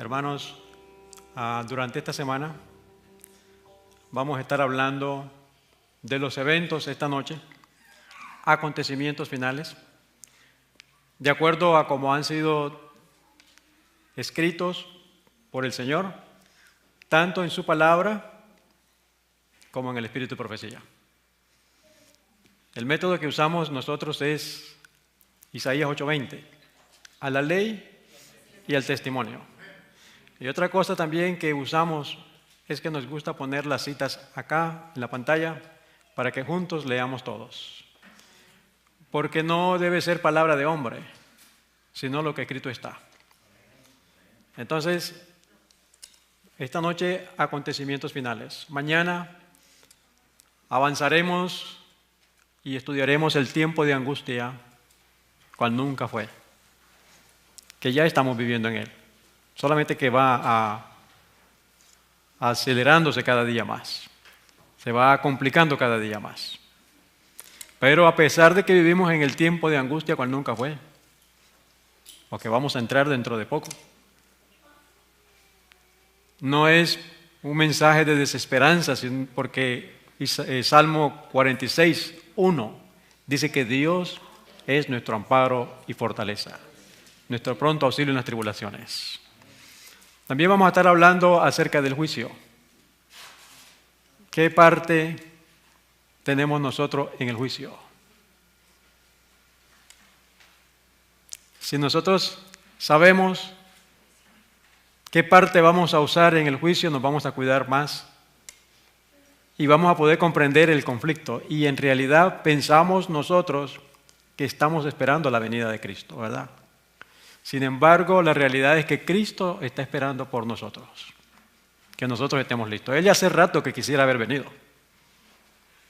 Hermanos, durante esta semana vamos a estar hablando de los eventos esta noche, acontecimientos finales, de acuerdo a cómo han sido escritos por el Señor, tanto en su palabra como en el Espíritu de Profecía. El método que usamos nosotros es Isaías 8:20, a la ley y al testimonio. Y otra cosa también que usamos es que nos gusta poner las citas acá en la pantalla para que juntos leamos todos. Porque no debe ser palabra de hombre, sino lo que escrito está. Entonces, esta noche, acontecimientos finales. Mañana avanzaremos y estudiaremos el tiempo de angustia, cual nunca fue, que ya estamos viviendo en él. Solamente que va acelerándose cada día más. Se va complicando cada día más. Pero a pesar de que vivimos en el tiempo de angustia cual nunca fue, o que vamos a entrar dentro de poco, no es un mensaje de desesperanza, porque Salmo 46:1 dice que Dios es nuestro amparo y fortaleza, nuestro pronto auxilio en las tribulaciones. También vamos a estar hablando acerca del juicio. ¿Qué parte tenemos nosotros en el juicio? Si nosotros sabemos qué parte vamos a usar en el juicio, nos vamos a cuidar más y vamos a poder comprender el conflicto. Y en realidad pensamos nosotros que estamos esperando la venida de Cristo, ¿verdad? Sin embargo, la realidad es que Cristo está esperando por nosotros, que nosotros estemos listos. Él ya hace rato que quisiera haber venido,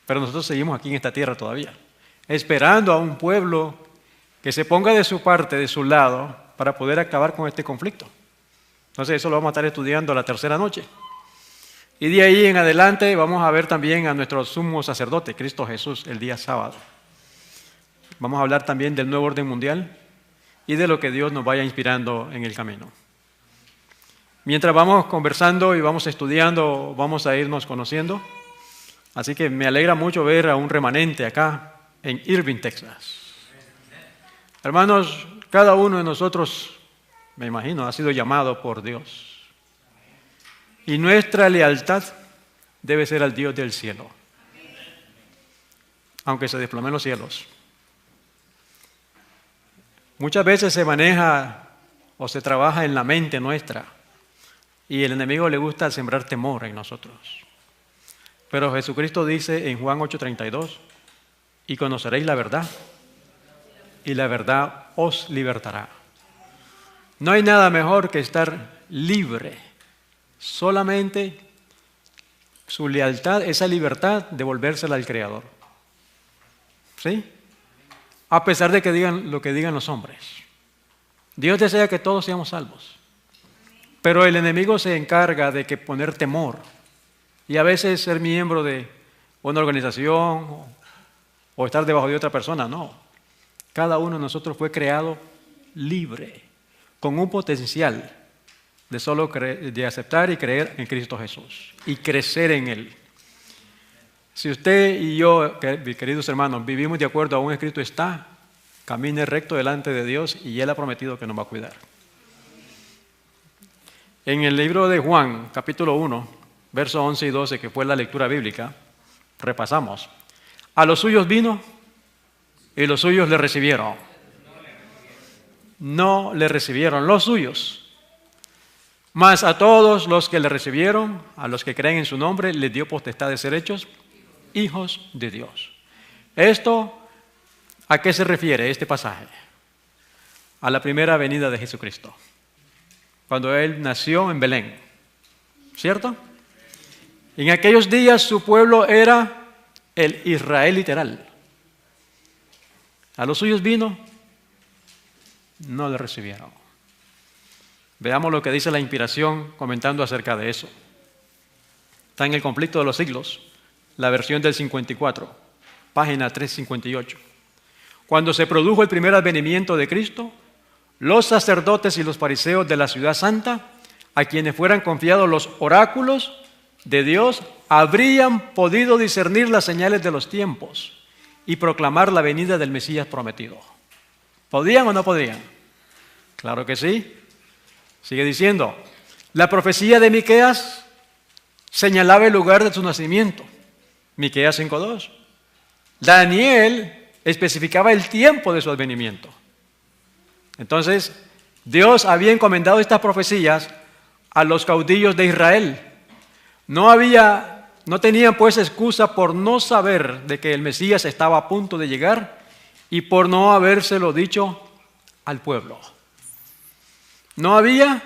pero nosotros seguimos aquí en esta tierra todavía, esperando a un pueblo que se ponga de su parte, de su lado, para poder acabar con este conflicto. Entonces eso lo vamos a estar estudiando la tercera noche. Y de ahí en adelante vamos a ver también a nuestro sumo sacerdote, Cristo Jesús, el día sábado. Vamos a hablar también del nuevo orden mundial y de lo que Dios nos vaya inspirando en el camino. Mientras vamos conversando y vamos estudiando, vamos a irnos conociendo. Así que me alegra mucho ver a un remanente acá en Irving, Texas. Hermanos, cada uno de nosotros, me imagino, ha sido llamado por Dios. Y nuestra lealtad debe ser al Dios del cielo, aunque se desplomen los cielos. Muchas veces se maneja o se trabaja en la mente nuestra y el enemigo le gusta sembrar temor en nosotros. Pero Jesucristo dice en Juan 8:32, y conoceréis la verdad, y la verdad os libertará. No hay nada mejor que estar libre, solamente su lealtad, esa libertad, devolvérsela al Creador. ¿Sí? A pesar de que digan lo que digan los hombres. Dios desea que todos seamos salvos. Pero el enemigo se encarga de que poner temor. Y a veces ser miembro de una organización o estar debajo de otra persona, no. Cada uno de nosotros fue creado libre, con un potencial de solo de aceptar y creer en Cristo Jesús y crecer en Él. Si usted y yo, queridos hermanos, vivimos de acuerdo a un escrito está, camine recto delante de Dios y Él ha prometido que nos va a cuidar. En el libro de Juan, capítulo 1, versos 11 y 12, que fue la lectura bíblica, repasamos. A los suyos vino y los suyos le recibieron. No le recibieron los suyos. Mas a todos los que le recibieron, a los que creen en su nombre, les dio potestad de ser hechos hijos de Dios. ¿Esto a qué se refiere este pasaje? A la primera venida de Jesucristo, cuando Él nació en Belén, ¿cierto? En aquellos días su pueblo era el Israel literal. A los suyos vino, no le recibieron. Veamos lo que dice la inspiración comentando acerca de eso. Está en el conflicto de los siglos, la versión del 54, página 358. Cuando se produjo el primer advenimiento de Cristo, los sacerdotes y los fariseos de la ciudad santa a quienes fueran confiados los oráculos de Dios, habrían podido discernir las señales de los tiempos y proclamar la venida del Mesías prometido. ¿Podían o no podían? Claro que sí. Sigue diciendo, la profecía de Miqueas señalaba el lugar de su nacimiento. Miqueas 5:2. Daniel especificaba el tiempo de su advenimiento. Entonces, Dios había encomendado estas profecías a los caudillos de Israel. No tenían pues excusa por no saber de que el Mesías estaba a punto de llegar y por no habérselo dicho al pueblo. No había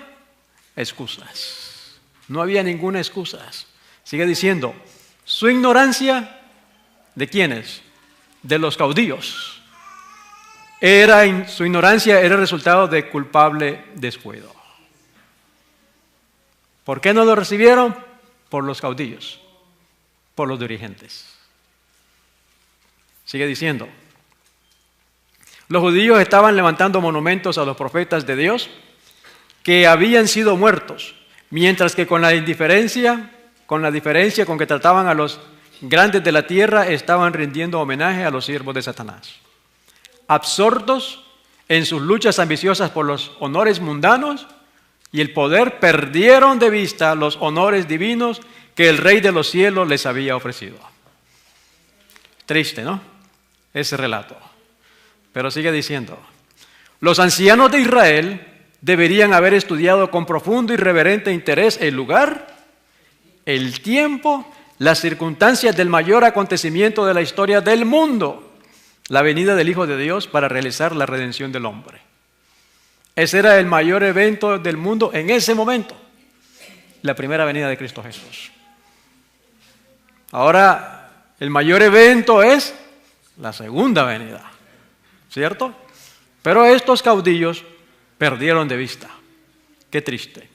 excusas. No había ninguna excusa. Sigue diciendo, su ignorancia, ¿de quiénes? De los caudillos. Su ignorancia era el resultado de culpable descuido. ¿Por qué no lo recibieron? Por los caudillos, por los dirigentes. Sigue diciendo, los judíos estaban levantando monumentos a los profetas de Dios que habían sido muertos, mientras que con la diferencia con que trataban a los grandes de la tierra, estaban rindiendo homenaje a los siervos de Satanás. Absortos en sus luchas ambiciosas por los honores mundanos y el poder, perdieron de vista los honores divinos que el Rey de los cielos les había ofrecido. Triste, ¿no? Ese relato. Pero sigue diciendo, los ancianos de Israel deberían haber estudiado con profundo y reverente interés el lugar, el tiempo, las circunstancias del mayor acontecimiento de la historia del mundo, la venida del Hijo de Dios para realizar la redención del hombre. Ese era el mayor evento del mundo en ese momento, la primera venida de Cristo Jesús. Ahora, el mayor evento es la segunda venida, ¿cierto? Pero estos caudillos perdieron de vista. Qué triste.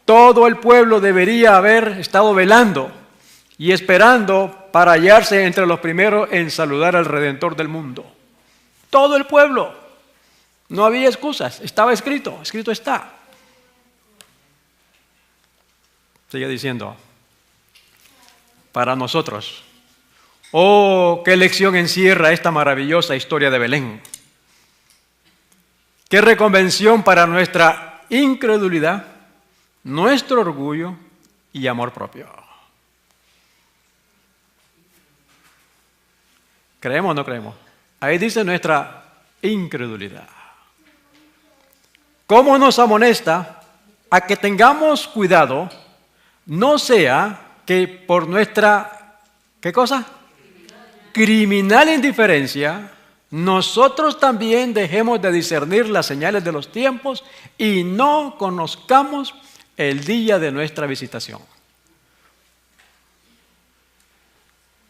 Todo el pueblo debería haber estado velando y esperando para hallarse entre los primeros en saludar al Redentor del mundo. Todo el pueblo. No había excusas. Estaba escrito está. Sigue diciendo, para nosotros, oh, qué lección encierra esta maravillosa historia de Belén. Qué reconvención para nuestra incredulidad, nuestro orgullo y amor propio. ¿Creemos o no creemos? Ahí dice nuestra incredulidad. ¿Cómo nos amonesta a que tengamos cuidado, no sea que por nuestra, ¿qué cosa? Criminal indiferencia, nosotros también dejemos de discernir las señales de los tiempos y no conozcamos el día de nuestra visitación?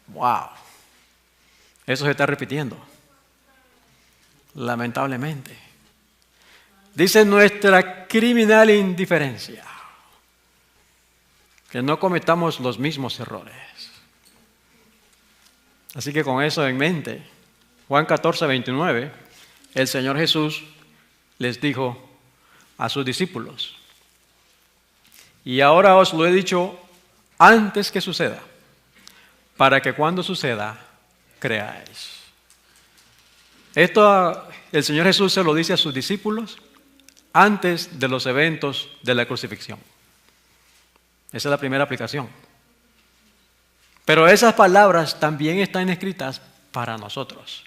¡Wow! Eso se está repitiendo, lamentablemente. Dice nuestra criminal indiferencia, que no cometamos los mismos errores. Así que con eso en mente, Juan 14:29, el Señor Jesús les dijo a sus discípulos, y ahora os lo he dicho antes que suceda, para que cuando suceda, creáis. Esto el Señor Jesús se lo dice a sus discípulos antes de los eventos de la crucifixión. Esa es la primera aplicación. Pero esas palabras también están escritas para nosotros.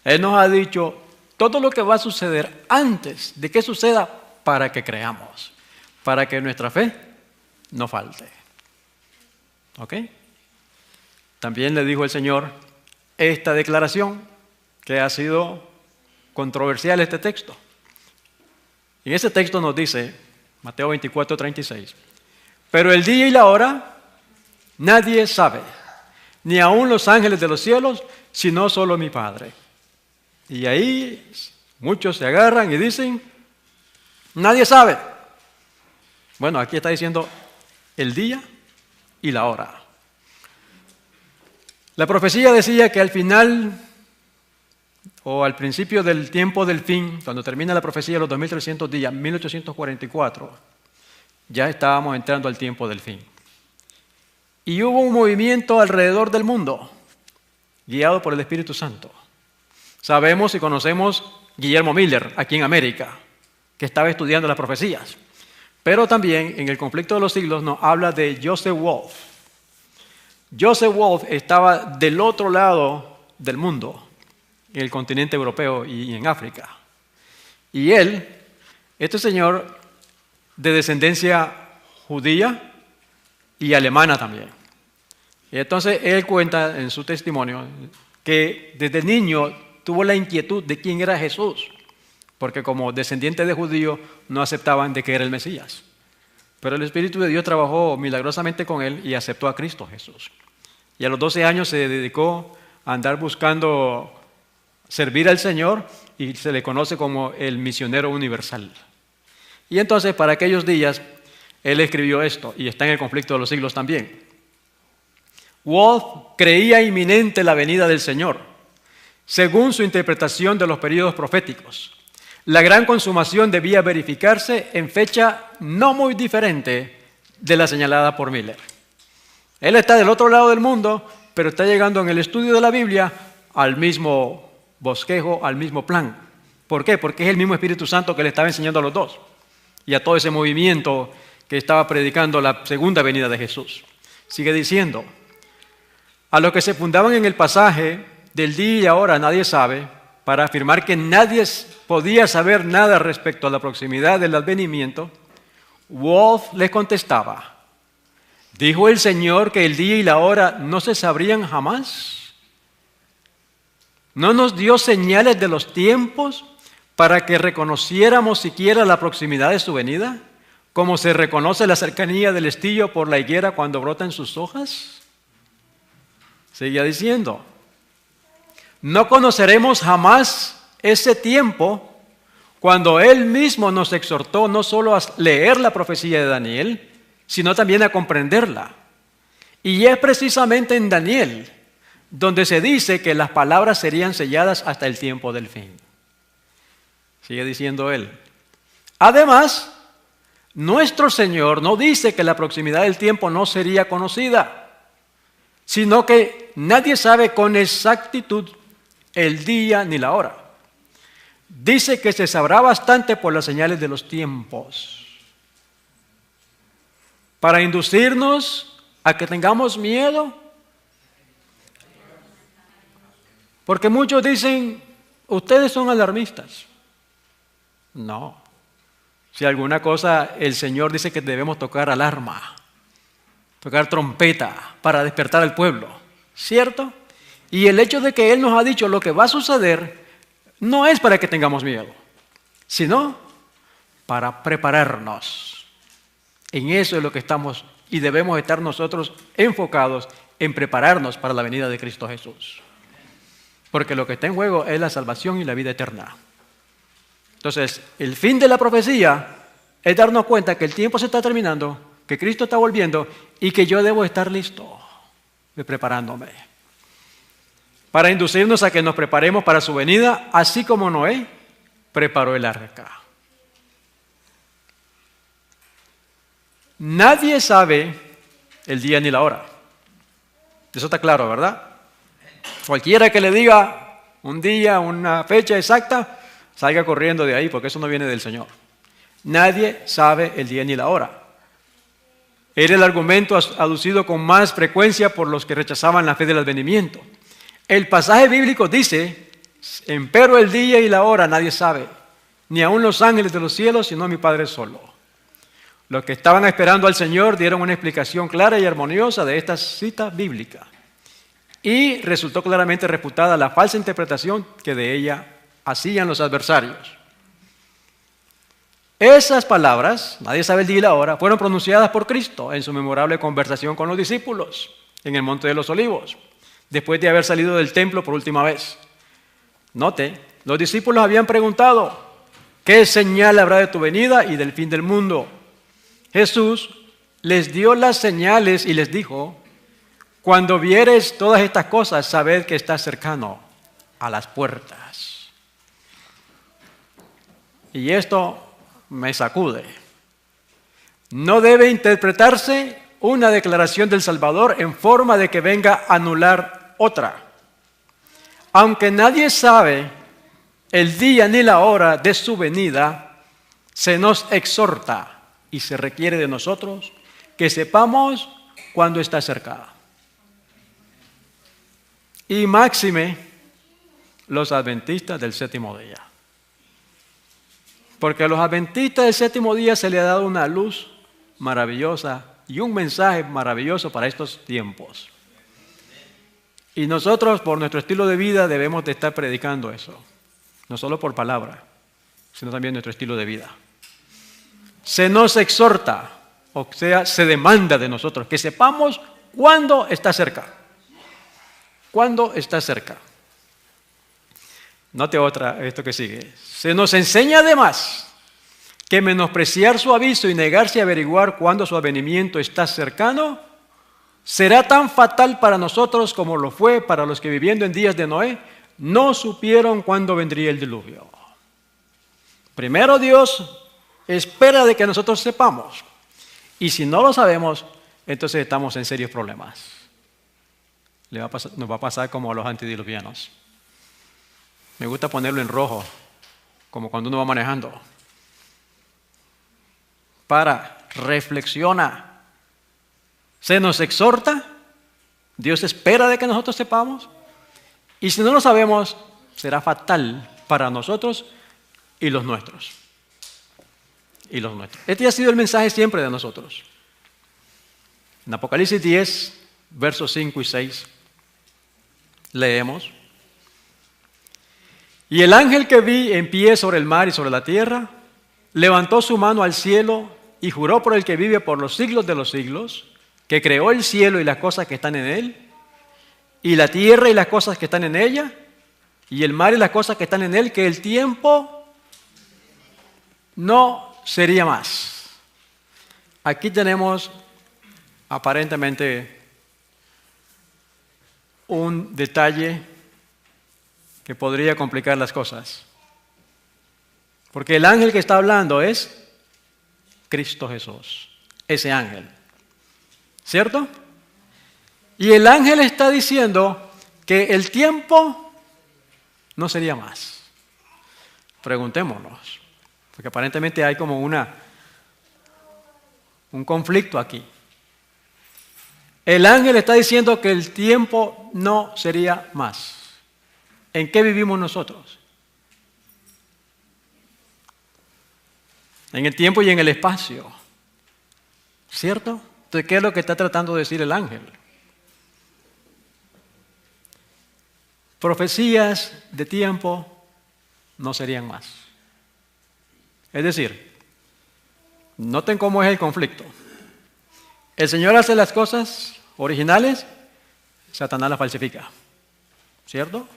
Él nos ha dicho todo lo que va a suceder antes de que suceda para que creamos, para que nuestra fe no falte. ¿Ok? También le dijo el Señor esta declaración que ha sido controversial este texto. En ese texto nos dice, Mateo 24:36, pero el día y la hora nadie sabe, ni aun los ángeles de los cielos, sino solo mi Padre. Y ahí muchos se agarran y dicen, nadie sabe. Bueno, aquí está diciendo el día y la hora. La profecía decía que al final o al principio del tiempo del fin, cuando termina la profecía de los 2300 días, 1844, Ya estábamos entrando al tiempo del fin. Y hubo un movimiento alrededor del mundo, guiado por el Espíritu Santo. Sabemos y conocemos Guillermo Miller, aquí en América, que estaba estudiando las profecías. Pero también en el conflicto de los siglos nos habla de Joseph Wolf. Joseph Wolf estaba del otro lado del mundo, en el continente europeo y en África. Y él, este señor, de descendencia judía y alemana también. Y entonces él cuenta en su testimonio que desde niño tuvo la inquietud de quién era Jesús, porque como descendiente de judíos no aceptaban de que era el Mesías. Pero el Espíritu de Dios trabajó milagrosamente con él y aceptó a Cristo Jesús. Y a los 12 años se dedicó a andar buscando servir al Señor y se le conoce como el misionero universal. Y entonces para aquellos días él escribió esto y está en el conflicto de los siglos también. Wolf creía inminente la venida del Señor, según su interpretación de los períodos proféticos. La gran consumación debía verificarse en fecha no muy diferente de la señalada por Miller. Él está del otro lado del mundo, pero está llegando en el estudio de la Biblia al mismo bosquejo, al mismo plan. ¿Por qué? Porque es el mismo Espíritu Santo que le estaba enseñando a los dos y a todo ese movimiento que estaba predicando la segunda venida de Jesús. Sigue diciendo, a los que se fundaban en el pasaje del día y ahora nadie sabe, para afirmar que nadie podía saber nada respecto a la proximidad del advenimiento, Wolf les contestaba, ¿dijo el Señor que el día y la hora no se sabrían jamás? ¿No nos dio señales de los tiempos para que reconociéramos siquiera la proximidad de su venida, como se reconoce la cercanía del estío por la higuera cuando brotan sus hojas? Seguía diciendo, no conoceremos jamás ese tiempo cuando Él mismo nos exhortó no solo a leer la profecía de Daniel, sino también a comprenderla. Y es precisamente en Daniel donde se dice que las palabras serían selladas hasta el tiempo del fin. Sigue diciendo él. Además, nuestro Señor no dice que la proximidad del tiempo no sería conocida, sino que nadie sabe con exactitud el día ni la hora. Dice que se sabrá bastante por las señales de los tiempos, para inducirnos a que tengamos miedo. Porque muchos dicen, ustedes son alarmistas. No. Si alguna cosa, el Señor dice que debemos tocar alarma, tocar trompeta para despertar al pueblo, ¿cierto? Y el hecho de que Él nos ha dicho lo que va a suceder no es para que tengamos miedo, sino para prepararnos. En eso es lo que estamos y debemos estar nosotros enfocados en prepararnos para la venida de Cristo Jesús. Porque lo que está en juego es la salvación y la vida eterna. Entonces, el fin de la profecía es darnos cuenta que el tiempo se está terminando, que Cristo está volviendo y que yo debo estar listo, preparándome. Para inducirnos a que nos preparemos para su venida, así como Noé preparó el arca. Nadie sabe el día ni la hora. Eso está claro, ¿verdad? Cualquiera que le diga un día, una fecha exacta, salga corriendo de ahí, porque eso no viene del Señor. Nadie sabe el día ni la hora. Era el argumento aducido con más frecuencia por los que rechazaban la fe del advenimiento. El pasaje bíblico dice, empero el día y la hora nadie sabe, ni aun los ángeles de los cielos, sino mi Padre solo. Los que estaban esperando al Señor dieron una explicación clara y armoniosa de esta cita bíblica. Y resultó claramente refutada la falsa interpretación que de ella hacían los adversarios. Esas palabras, nadie sabe el día y la hora, fueron pronunciadas por Cristo en su memorable conversación con los discípulos en el Monte de los Olivos, después de haber salido del templo por última vez. Note, los discípulos habían preguntado, ¿qué señal habrá de tu venida y del fin del mundo? Jesús les dio las señales y les dijo, cuando vieres todas estas cosas, sabed que está cercano a las puertas. Y esto me sacude. No debe interpretarse una declaración del Salvador en forma de que venga a anular otra. Aunque nadie sabe el día ni la hora de su venida, se nos exhorta y se requiere de nosotros que sepamos cuándo está cerca. Y máxime los adventistas del séptimo día. Porque a los adventistas del séptimo día se le ha dado una luz maravillosa y un mensaje maravilloso para estos tiempos. Y nosotros, por nuestro estilo de vida, debemos de estar predicando eso. No solo por palabra, sino también nuestro estilo de vida. Se nos exhorta, o sea, se demanda de nosotros que sepamos cuándo está cerca. Cuándo está cerca. Note esto que sigue. Se nos enseña además que menospreciar su aviso y negarse a averiguar cuándo su advenimiento está cercano será tan fatal para nosotros como lo fue para los que viviendo en días de Noé no supieron cuándo vendría el diluvio. Primero Dios espera de que nosotros sepamos, y si no lo sabemos, entonces estamos en serios problemas. Nos va a pasar como a los antediluvianos. Me gusta ponerlo en rojo, como cuando uno va manejando. Reflexiona. Se nos exhorta, Dios espera de que nosotros sepamos, y si no lo sabemos, será fatal para nosotros y los nuestros. Este ha sido el mensaje siempre de nosotros. En Apocalipsis 10, versos 5 y 6, leemos: Y el ángel que vi en pie sobre el mar y sobre la tierra, levantó su mano al cielo y juró por el que vive por los siglos de los siglos, que creó el cielo y las cosas que están en él, y la tierra y las cosas que están en ella, y el mar y las cosas que están en él, que el tiempo no sería más. Aquí tenemos aparentemente un detalle que podría complicar las cosas. Porque el ángel que está hablando es Cristo Jesús, ese ángel. ¿Cierto? Y el ángel está diciendo que el tiempo no sería más. Preguntémonos, porque aparentemente hay como un conflicto aquí. El ángel está diciendo que el tiempo no sería más. ¿En qué vivimos nosotros? En el tiempo y en el espacio. ¿Cierto? Entonces, ¿qué es lo que está tratando de decir el ángel? Profecías de tiempo no serían más. Es decir, noten cómo es el conflicto. El Señor hace las cosas originales, Satanás las falsifica. ¿Cierto?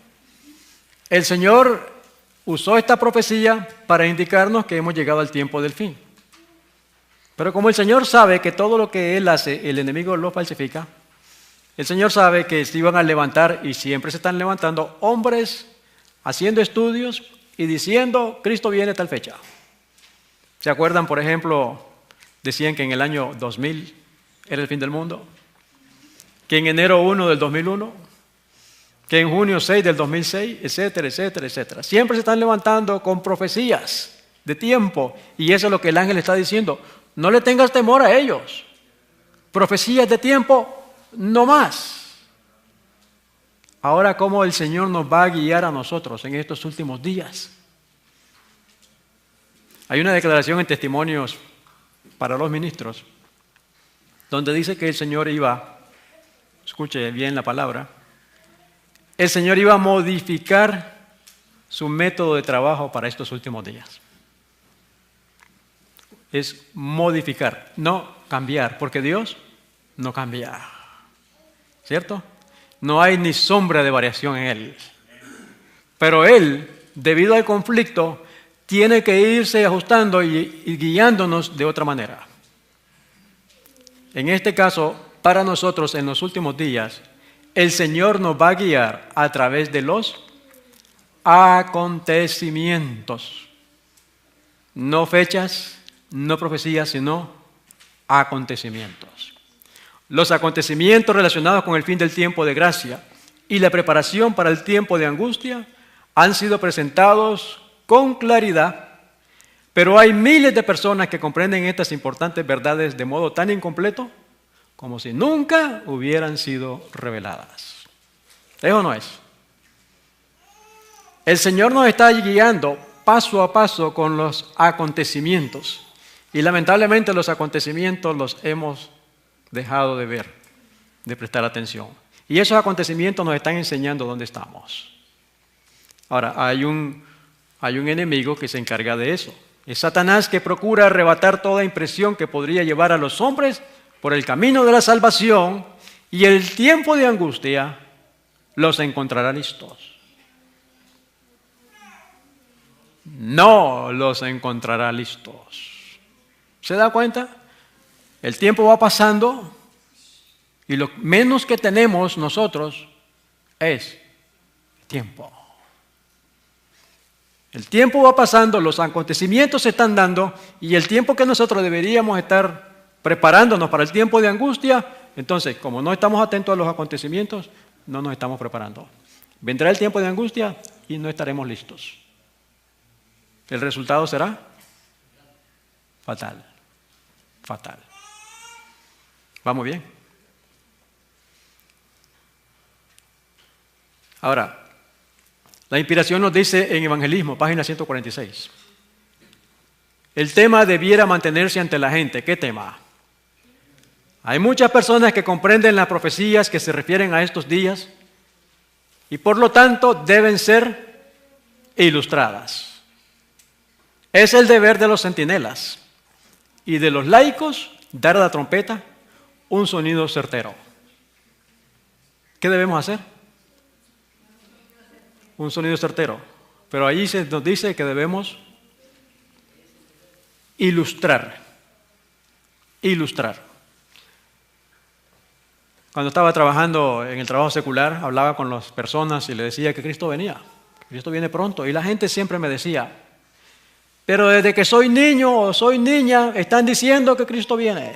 El Señor usó esta profecía para indicarnos que hemos llegado al tiempo del fin. Pero como el Señor sabe que todo lo que Él hace, el enemigo lo falsifica, el Señor sabe que se iban a levantar, y siempre se están levantando, hombres haciendo estudios y diciendo, Cristo viene a tal fecha. ¿Se acuerdan, por ejemplo, decían que en el año 2000 era el fin del mundo? Que en enero 1 del 2001, que en junio 6 del 2006, etcétera, etcétera, etcétera. Siempre se están levantando con profecías de tiempo, y eso es lo que el ángel está diciendo. No le tengas temor a ellos. Profecías de tiempo, no más. Ahora, ¿cómo el Señor nos va a guiar a nosotros en estos últimos días? Hay una declaración en Testimonios para los ministros, donde dice que el Señor iba, escuche bien la palabra, el Señor iba a modificar su método de trabajo para estos últimos días. Es modificar, no cambiar, porque Dios no cambia. ¿Cierto? No hay ni sombra de variación en Él. Pero Él, debido al conflicto, tiene que irse ajustando y guiándonos de otra manera. En este caso, para nosotros en los últimos días, el Señor nos va a guiar a través de los acontecimientos. No fechas, no profecías, sino acontecimientos. Los acontecimientos relacionados con el fin del tiempo de gracia y la preparación para el tiempo de angustia han sido presentados con claridad, pero hay miles de personas que comprenden estas importantes verdades de modo tan incompleto como si nunca hubieran sido reveladas. ¿Es o no es? El Señor nos está guiando paso a paso con los acontecimientos y lamentablemente los acontecimientos los hemos dejado de ver, de prestar atención. Y esos acontecimientos nos están enseñando dónde estamos. Ahora, hay un enemigo que se encarga de eso. Es Satanás, que procura arrebatar toda impresión que podría llevar a los hombres por el camino de la salvación, y el tiempo de angustia los encontrará listos. No los encontrará listos. ¿Se da cuenta? El tiempo va pasando y lo menos que tenemos nosotros es tiempo. El tiempo va pasando, los acontecimientos se están dando, y el tiempo que nosotros deberíamos estar preparándonos para el tiempo de angustia, entonces, como no estamos atentos a los acontecimientos, no nos estamos preparando. Vendrá el tiempo de angustia y no estaremos listos. El resultado será fatal. Fatal. ¿Vamos bien? Ahora, la inspiración nos dice en Evangelismo, página 146. El tema debiera mantenerse ante la gente. ¿Qué tema? Hay muchas personas que comprenden las profecías que se refieren a estos días y por lo tanto deben ser ilustradas. Es el deber de los centinelas y de los laicos dar a la trompeta un sonido certero. ¿Qué debemos hacer? Un sonido certero. Pero allí se nos dice que debemos ilustrar. Ilustrar. Cuando estaba trabajando en el trabajo secular, hablaba con las personas y le decía que Cristo venía. Cristo viene pronto. Y la gente siempre me decía, pero desde que soy niño o soy niña, están diciendo que Cristo viene.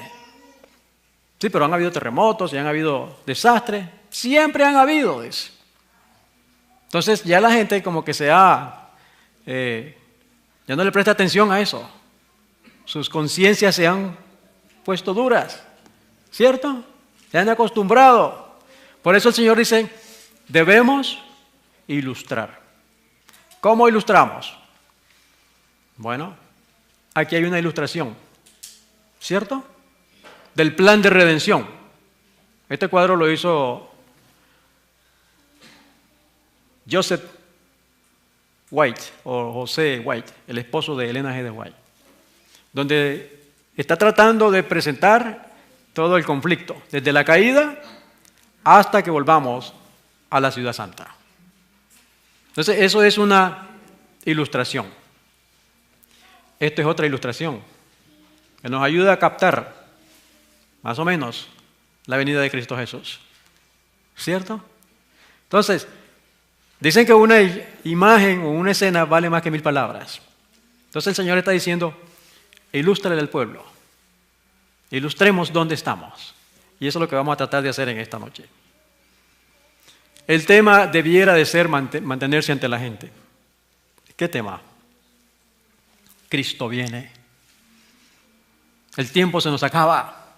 Sí, pero han habido terremotos y han habido desastres. Siempre han habido eso. Entonces ya la gente como que ya no le presta atención a eso. Sus conciencias se han puesto duras, ¿cierto? Se han acostumbrado. Por eso el Señor dice, debemos ilustrar. ¿Cómo ilustramos? Bueno, aquí hay una ilustración, ¿cierto? Del plan de redención. Este cuadro lo hizo Joseph White, o José White, el esposo de Elena G. de White, donde está tratando de presentar todo el conflicto, desde la caída hasta que volvamos a la ciudad santa. Entonces, eso es una ilustración. Esto es otra ilustración que nos ayuda a captar, más o menos, la venida de Cristo Jesús. ¿Cierto? Entonces, dicen que una imagen o una escena vale más que 1000 palabras. Entonces el Señor está diciendo, ilústrale al pueblo. Ilustremos dónde estamos. Y eso es lo que vamos a tratar de hacer en esta noche. El tema debiera de ser mantenerse ante la gente. ¿Qué tema? Cristo viene. El tiempo se nos acaba.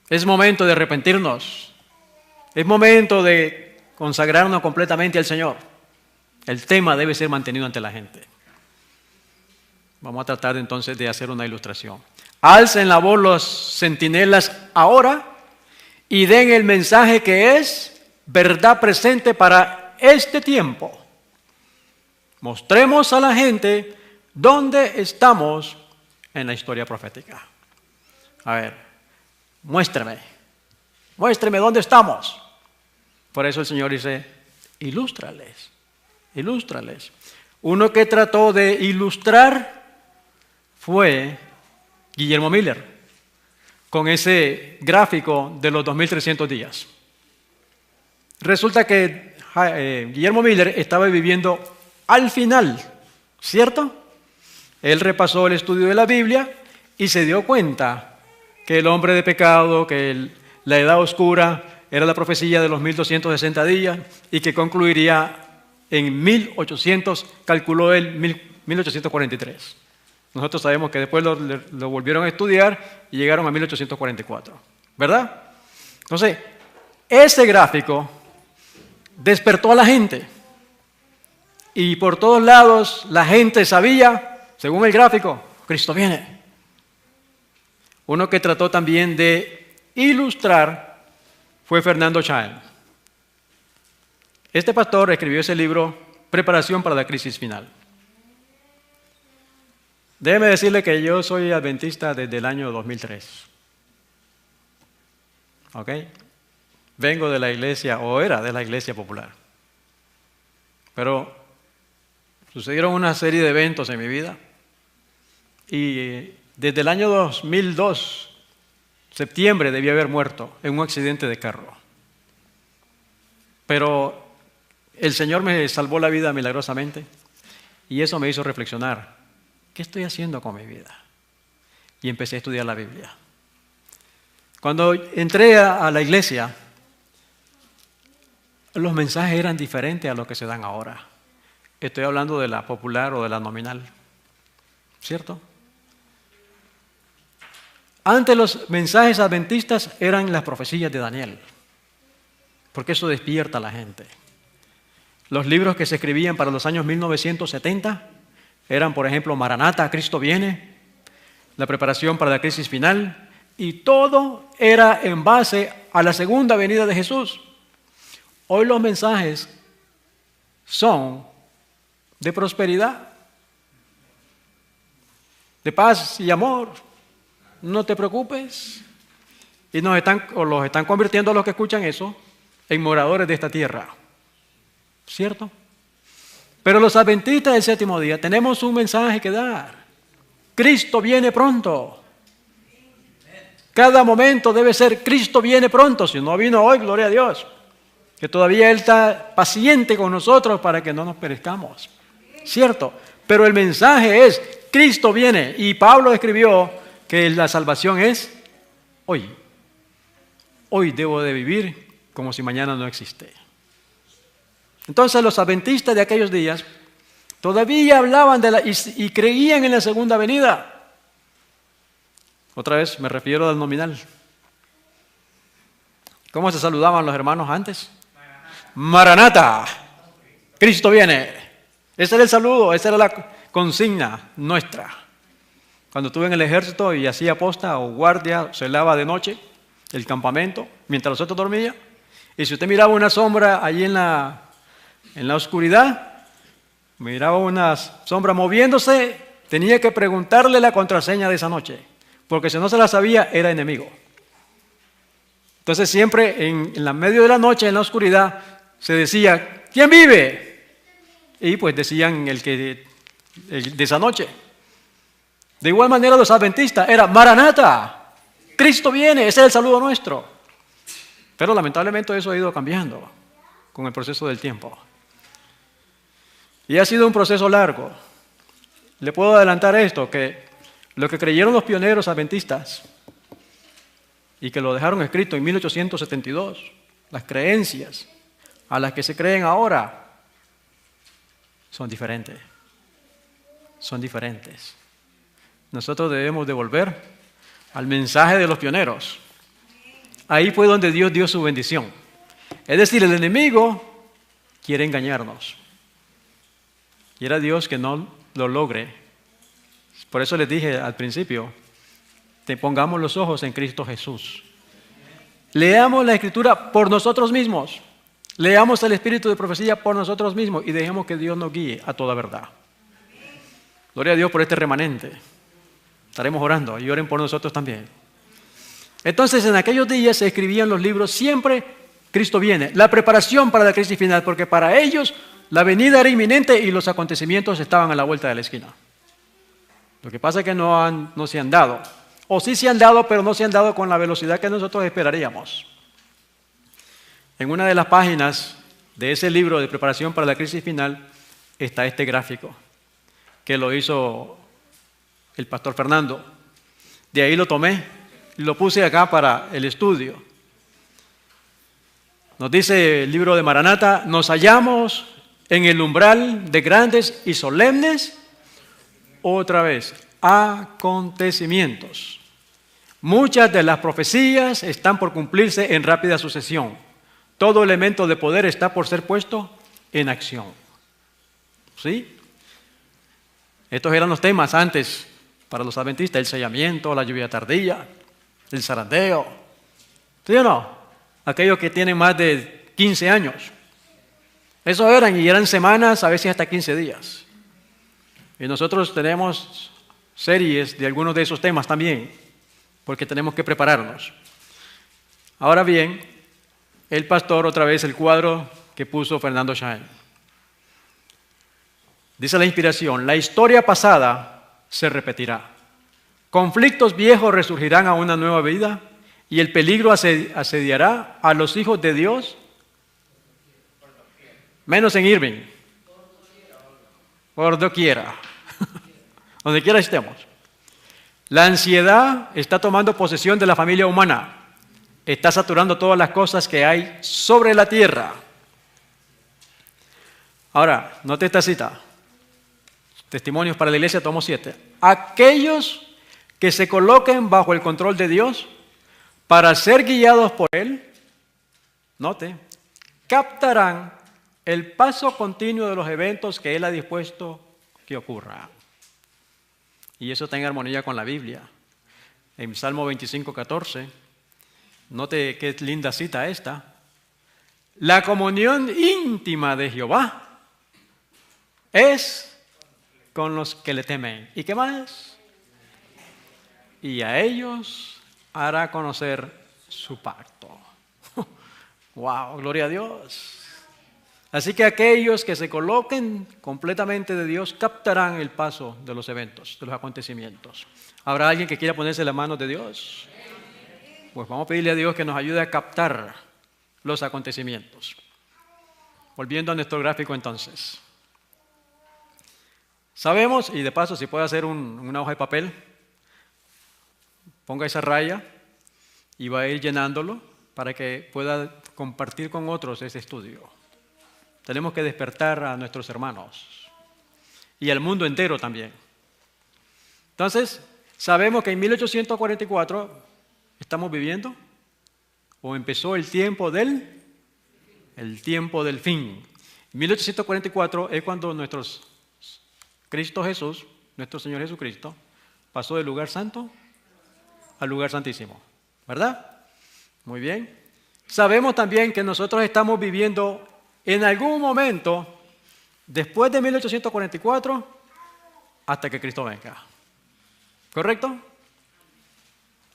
Es momento de arrepentirnos. Es momento de consagrarnos completamente al Señor. El tema debe ser mantenido ante la gente. Vamos a tratar entonces de hacer una ilustración. Alcen la voz los centinelas ahora y den el mensaje que es verdad presente para este tiempo. Mostremos a la gente dónde estamos en la historia profética. A ver, muéstrame dónde estamos. Por eso el Señor dice, ilústrales. Uno que trató de ilustrar fue Guillermo Miller, con ese gráfico de los 2300 días. Resulta que Guillermo Miller estaba viviendo al final, ¿cierto? Él repasó el estudio de la Biblia y se dio cuenta que el hombre de pecado, que la edad oscura era la profecía de los 1260 días y que concluiría en 1800, calculó él, 1843. Nosotros sabemos que después lo volvieron a estudiar y llegaron a 1844, ¿verdad? Entonces, ese gráfico despertó a la gente y por todos lados la gente sabía, según el gráfico, Cristo viene. Uno que trató también de ilustrar fue Fernando Child. Este pastor escribió ese libro, Preparación para la crisis final. Déjeme decirle que yo soy adventista desde el año 2003. ¿Ok? Vengo de la iglesia, o era de la iglesia popular. Pero sucedieron una serie de eventos en mi vida. Y desde el año 2002, septiembre, debí haber muerto en un accidente de carro. Pero el Señor me salvó la vida milagrosamente. Y eso me hizo reflexionar. ¿Qué estoy haciendo con mi vida? Y empecé a estudiar la Biblia. Cuando entré a la iglesia, los mensajes eran diferentes a los que se dan ahora. Estoy hablando de la popular o de la nominal, ¿cierto? Antes los mensajes adventistas eran las profecías de Daniel, porque eso despierta a la gente. Los libros que se escribían para los años 1970 eran, por ejemplo, Maranata, Cristo viene, la preparación para la crisis final, y todo era en base a la segunda venida de Jesús. Hoy los mensajes son de prosperidad, de paz y amor. No te preocupes. Y los están convirtiendo a los que escuchan eso en moradores de esta tierra. ¿Cierto? Pero los adventistas del séptimo día tenemos un mensaje que dar. Cristo viene pronto. Cada momento debe ser Cristo viene pronto. Si no vino hoy, gloria a Dios. Que todavía Él está paciente con nosotros para que no nos perezcamos. ¿Cierto? Pero el mensaje es Cristo viene. Y Pablo escribió que la salvación es hoy. Hoy debo de vivir como si mañana no existe. Entonces los adventistas de aquellos días todavía hablaban y creían en la segunda venida. Otra vez me refiero al nominal. ¿Cómo se saludaban los hermanos antes? Maranata. Cristo viene. Ese era el saludo, esa era la consigna nuestra. Cuando estuve en el ejército y hacía posta o guardia, celaba de noche el campamento mientras los otros dormían. Y si usted miraba una sombra allí en la oscuridad, miraba una sombra moviéndose, tenía que preguntarle la contraseña de esa noche, porque si no se la sabía, era enemigo. Entonces siempre en la medio de la noche, en la oscuridad, se decía, ¿quién vive? Y pues decían el de esa noche. De igual manera los adventistas era Maranata, Cristo viene, ese es el saludo nuestro. Pero lamentablemente eso ha ido cambiando con el proceso del tiempo. Y ha sido un proceso largo. Le puedo adelantar esto, que lo que creyeron los pioneros adventistas y que lo dejaron escrito en 1872, las creencias a las que se creen ahora son diferentes. Son diferentes. Nosotros debemos de volver al mensaje de los pioneros. Ahí fue donde Dios dio su bendición. Es decir, el enemigo quiere engañarnos. Quiera Dios que no lo logre. Por eso les dije al principio, te pongamos los ojos en Cristo Jesús. Leamos la Escritura por nosotros mismos. Leamos el espíritu de profecía por nosotros mismos y dejemos que Dios nos guíe a toda verdad. Gloria a Dios por este remanente. Estaremos orando y oren por nosotros también. Entonces, en aquellos días se escribían los libros siempre Cristo viene, la preparación para la crisis final, porque para ellos la venida era inminente y los acontecimientos estaban a la vuelta de la esquina. Lo que pasa es que no se han dado, o sí se han dado, pero no se han dado con la velocidad que nosotros esperaríamos. En una de las páginas de ese libro de preparación para la crisis final está este gráfico, que lo hizo el pastor Fernando. De ahí lo tomé lo puse acá para el estudio. Nos dice el libro de Maranata, nos hallamos en el umbral de grandes y solemnes, otra vez, acontecimientos. Muchas de las profecías están por cumplirse en rápida sucesión. Todo elemento de poder está por ser puesto en acción. ¿Sí? Estos eran los temas antes para los adventistas, el sellamiento, la lluvia tardía, el zarandeo. ¿Sí o no? Aquellos que tienen más de 15 años. Eso eran semanas, a veces hasta 15 días. Y nosotros tenemos series de algunos de esos temas también, porque tenemos que prepararnos. Ahora bien, el pastor, otra vez el cuadro que puso Fernando Shain. Dice la inspiración, la historia pasada se repetirá. Conflictos viejos resurgirán a una nueva vida y el peligro asediará a los hijos de Dios, menos en Irving, por doquiera, donde quiera estemos. La ansiedad está tomando posesión de la familia humana, está saturando todas las cosas que hay sobre la tierra. Ahora, note esta cita, Testimonios para la Iglesia, tomo 7. Aquellos que se coloquen bajo el control de Dios para ser guiados por Él, note, captarán el paso continuo de los eventos que Él ha dispuesto que ocurra. Y eso está en armonía con la Biblia. En Salmo 25:14, note qué linda cita esta. La comunión íntima de Jehová es con los que le temen. ¿Y qué más? Y a ellos hará conocer su pacto. ¡Wow! ¡Gloria a Dios! Así que aquellos que se coloquen completamente de Dios captarán el paso de los eventos, de los acontecimientos. ¿Habrá alguien que quiera ponerse la mano de Dios? Pues vamos a pedirle a Dios que nos ayude a captar los acontecimientos. Volviendo a nuestro gráfico entonces. Sabemos, y de paso si puede hacer una hoja de papel, ponga esa raya y va a ir llenándolo para que pueda compartir con otros ese estudio. Tenemos que despertar a nuestros hermanos y al mundo entero también. Entonces, sabemos que en 1844 estamos viviendo o empezó el tiempo del fin. 1844 es cuando Cristo Jesús, nuestro Señor Jesucristo, pasó del lugar santo al lugar santísimo, ¿verdad? Muy bien. Sabemos también que nosotros estamos viviendo en algún momento después de 1844 hasta que Cristo venga. ¿Correcto?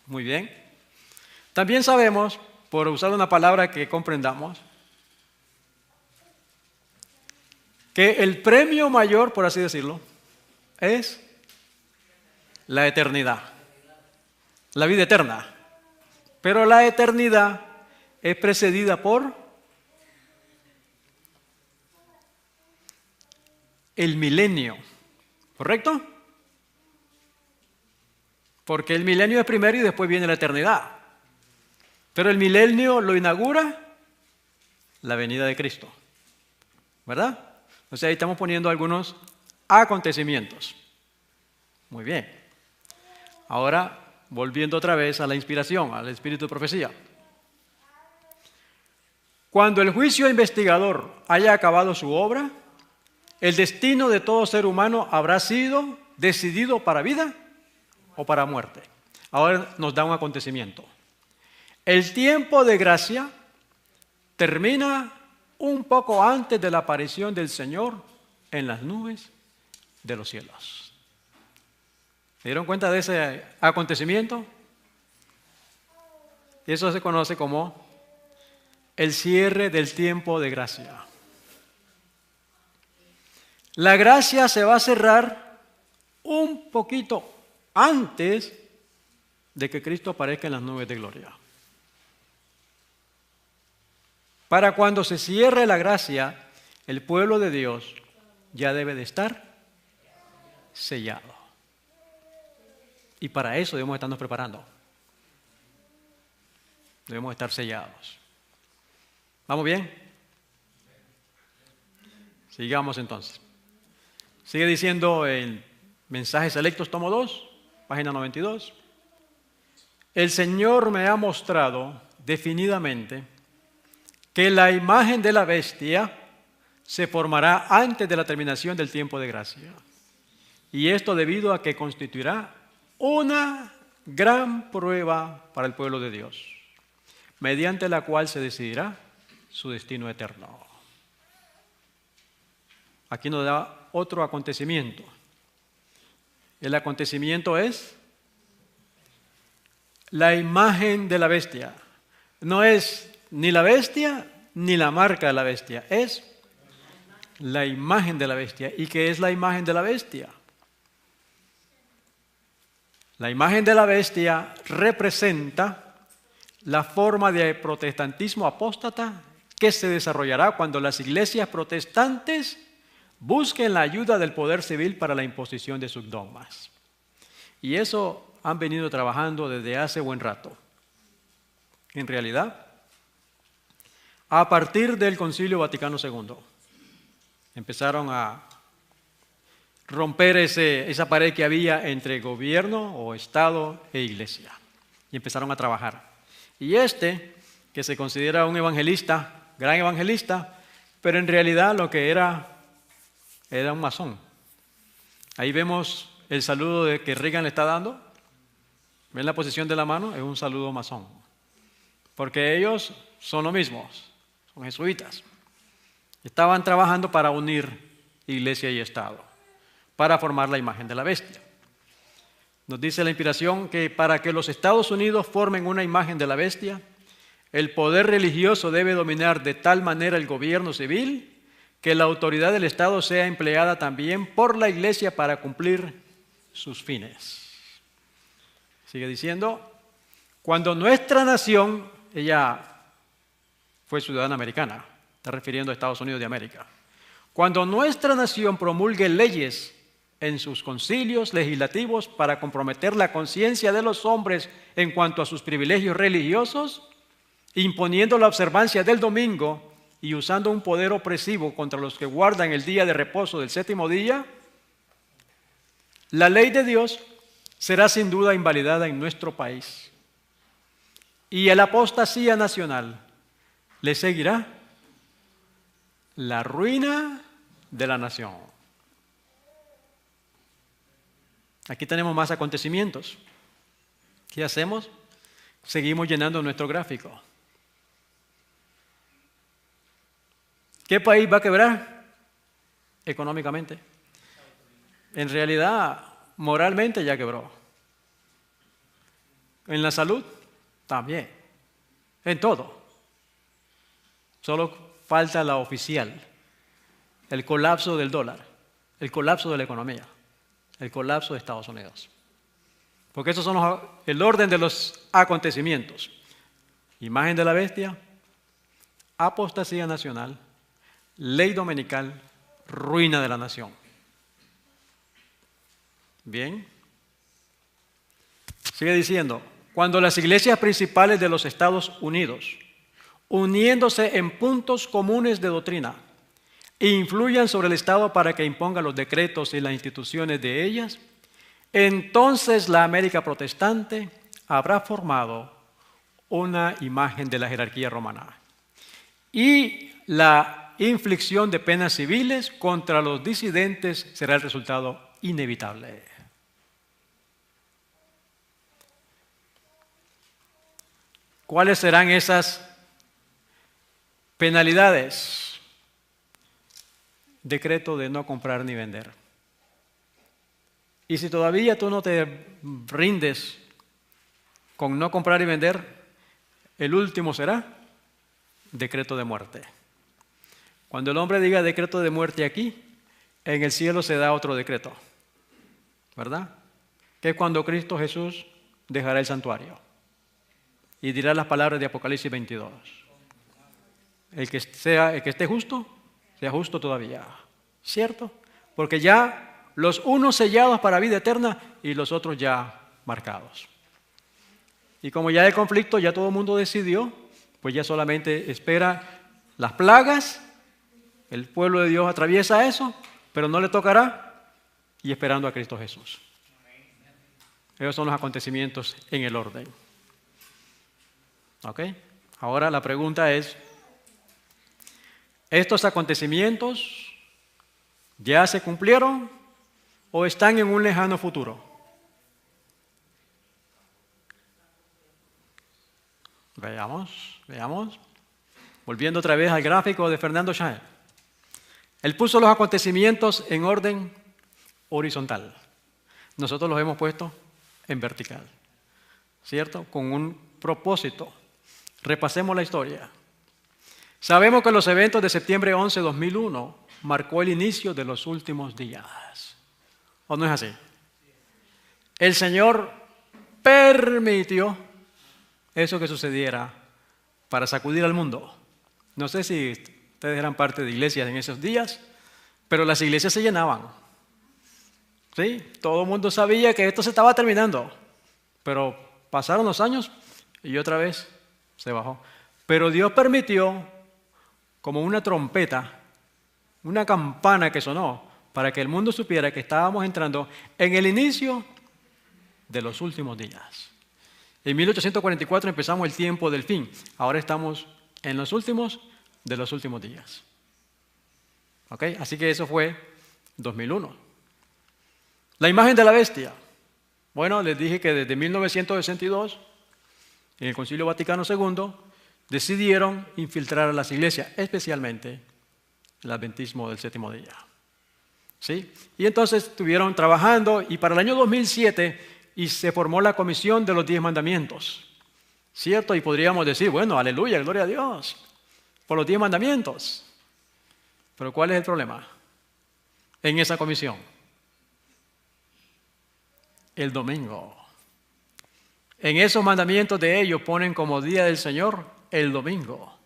Muy bien. También sabemos, por usar una palabra que comprendamos, que el premio mayor, por así decirlo, es la eternidad, la vida eterna. Pero la eternidad es precedida por el milenio, ¿correcto? Porque el milenio es primero y después viene la eternidad. Pero el milenio lo inaugura la venida de Cristo, ¿verdad? O sea, ahí estamos poniendo algunos acontecimientos. Muy bien. Ahora, volviendo otra vez a la inspiración, al espíritu de profecía. Cuando el juicio investigador haya acabado su obra, el destino de todo ser humano habrá sido decidido para vida o para muerte. Ahora nos da un acontecimiento. El tiempo de gracia termina un poco antes de la aparición del Señor en las nubes de los cielos. ¿Se dieron cuenta de ese acontecimiento? Eso se conoce como el cierre del tiempo de gracia. La gracia se va a cerrar un poquito antes de que Cristo aparezca en las nubes de gloria. Para cuando se cierre la gracia, el pueblo de Dios ya debe de estar sellado. Y para eso debemos estarnos preparando. Debemos estar sellados. ¿Vamos bien? Sigamos entonces. Sigue diciendo el Mensajes Selectos, tomo 2, página 92. El Señor me ha mostrado definidamente que la imagen de la bestia se formará antes de la terminación del tiempo de gracia. Y esto debido a que constituirá una gran prueba para el pueblo de Dios, mediante la cual se decidirá su destino eterno. Aquí nos da otro acontecimiento. El acontecimiento es la imagen de la bestia. No es ni la bestia ni la marca de la bestia, es la imagen de la bestia. ¿Y qué es la imagen de la bestia? La imagen de la bestia representa la forma de protestantismo apóstata que se desarrollará cuando las iglesias protestantes busquen la ayuda del poder civil para la imposición de sus dogmas. Y eso han venido trabajando desde hace buen rato. En realidad, a partir del Concilio Vaticano II, empezaron a romper esa pared que había entre gobierno o Estado e iglesia. Y empezaron a trabajar. Y que se considera un evangelista, gran evangelista, pero en realidad lo que era un masón. Ahí vemos el saludo que Reagan le está dando. ¿Ven la posición de la mano? Es un saludo masón. Porque ellos son lo mismo, son jesuitas. Estaban trabajando para unir iglesia y Estado, para formar la imagen de la bestia. Nos dice la inspiración que para que los Estados Unidos formen una imagen de la bestia, el poder religioso debe dominar de tal manera el gobierno civil que la autoridad del Estado sea empleada también por la iglesia para cumplir sus fines. Sigue diciendo, cuando nuestra nación, ella fue ciudadana americana, está refiriendo a Estados Unidos de América, cuando nuestra nación promulgue leyes en sus concilios legislativos para comprometer la conciencia de los hombres en cuanto a sus privilegios religiosos, imponiendo la observancia del domingo y usando un poder opresivo contra los que guardan el día de reposo del séptimo día, la ley de Dios será sin duda invalidada en nuestro país. Y a la apostasía nacional le seguirá la ruina de la nación. Aquí tenemos más acontecimientos. ¿Qué hacemos? Seguimos llenando nuestro gráfico. ¿Qué país va a quebrar? Económicamente. En realidad, moralmente ya quebró. En la salud, también. En todo. Solo falta la oficial. El colapso del dólar. El colapso de la economía. El colapso de Estados Unidos. Porque esos son el orden de los acontecimientos. Imagen de la bestia, apostasía nacional, ley dominical, ruina de la nación. Bien. Sigue diciendo, cuando las iglesias principales de los Estados Unidos, uniéndose en puntos comunes de doctrina, influyan sobre el Estado para que imponga los decretos y las instituciones de ellas, entonces la América protestante habrá formado una imagen de la jerarquía romana. Y la inflicción de penas civiles contra los disidentes será el resultado inevitable. ¿Cuáles serán esas penalidades? Decreto de no comprar ni vender. Y si todavía tú no te rindes con no comprar y vender, el último será decreto de muerte. Cuando el hombre diga decreto de muerte aquí, en el cielo se da otro decreto, ¿verdad? Que es cuando Cristo Jesús dejará el santuario y dirá las palabras de Apocalipsis 22. El que esté justo, sea justo todavía, ¿cierto? Porque ya los unos sellados para vida eterna y los otros ya marcados. Y como ya hay conflicto, ya todo el mundo decidió, pues ya solamente espera las plagas, el pueblo de Dios atraviesa eso, pero no le tocará, y esperando a Cristo Jesús. Esos son los acontecimientos en el orden. ¿Ok? Ahora la pregunta es, ¿estos acontecimientos ya se cumplieron o están en un lejano futuro? Veamos. Volviendo otra vez al gráfico de Fernando Shae. Él puso los acontecimientos en orden horizontal. Nosotros los hemos puesto en vertical, ¿cierto? Con un propósito. Repasemos la historia. Sabemos que los eventos de septiembre 11 de 2001 marcó el inicio de los últimos días. ¿O no es así? El Señor permitió eso que sucediera para sacudir al mundo. No sé si ustedes eran parte de iglesias en esos días, pero las iglesias se llenaban. ¿Sí? Todo el mundo sabía que esto se estaba terminando, pero pasaron los años y otra vez se bajó. Pero Dios permitió, como una trompeta, una campana que sonó, para que el mundo supiera que estábamos entrando en el inicio de los últimos días. En 1844 empezamos el tiempo del fin. Ahora estamos en los últimos de los últimos días. ¿Ok? Así que eso fue 2001. La imagen de la bestia. Bueno, les dije que desde 1962, en el Concilio Vaticano II, decidieron infiltrar a las iglesias, especialmente el adventismo del séptimo día. ¿Sí? Y entonces estuvieron trabajando y para el año 2007 se formó la Comisión de los 10 Mandamientos. ¿Cierto? Y podríamos decir, bueno, aleluya, gloria a Dios, por los 10 mandamientos. Pero ¿cuál es el problema en esa comisión? El domingo. En esos mandamientos de ellos ponen como día del Señor el domingo.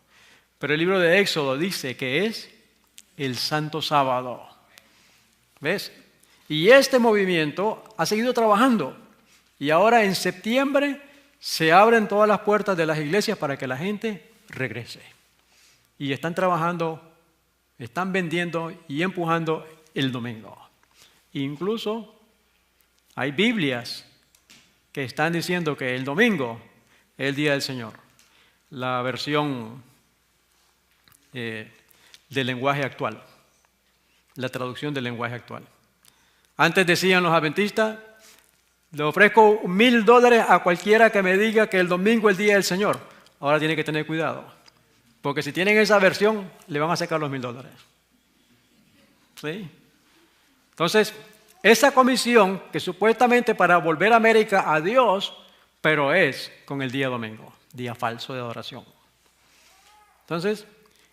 Pero el libro de Éxodo dice que es el Santo Sábado. ¿Ves? Y este movimiento ha seguido trabajando. Y ahora en septiembre se abren todas las puertas de las iglesias para que la gente regrese. Y están trabajando, están vendiendo y empujando el domingo. Incluso hay Biblias que están diciendo que el domingo es el día del Señor. La versión del lenguaje actual, la traducción del lenguaje actual. Antes decían los adventistas, le ofrezco $1,000 a cualquiera que me diga que el domingo es el día del Señor. Ahora tiene que tener cuidado, porque si tienen esa versión, le van a sacar los $1,000. ¿Sí? Entonces, esa comisión que supuestamente para volver a América a Dios, pero es con el día domingo, día falso de adoración. Entonces,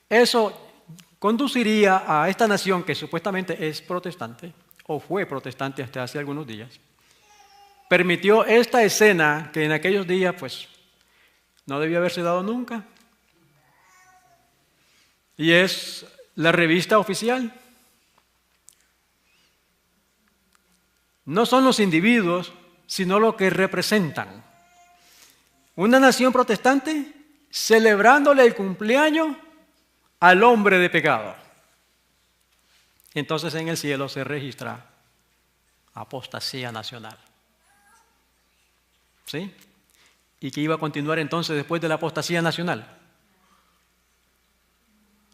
eso conduciría a esta nación que supuestamente es protestante, o fue protestante hasta hace algunos días, permitió esta escena que en aquellos días pues no debió haberse dado nunca. Y es la revista oficial. No son los individuos, sino lo que representan. Una nación protestante celebrándole el cumpleaños al hombre de pecado. Entonces en el cielo se registra apostasía nacional. ¿Sí? ¿Y qué iba a continuar entonces después de la apostasía nacional?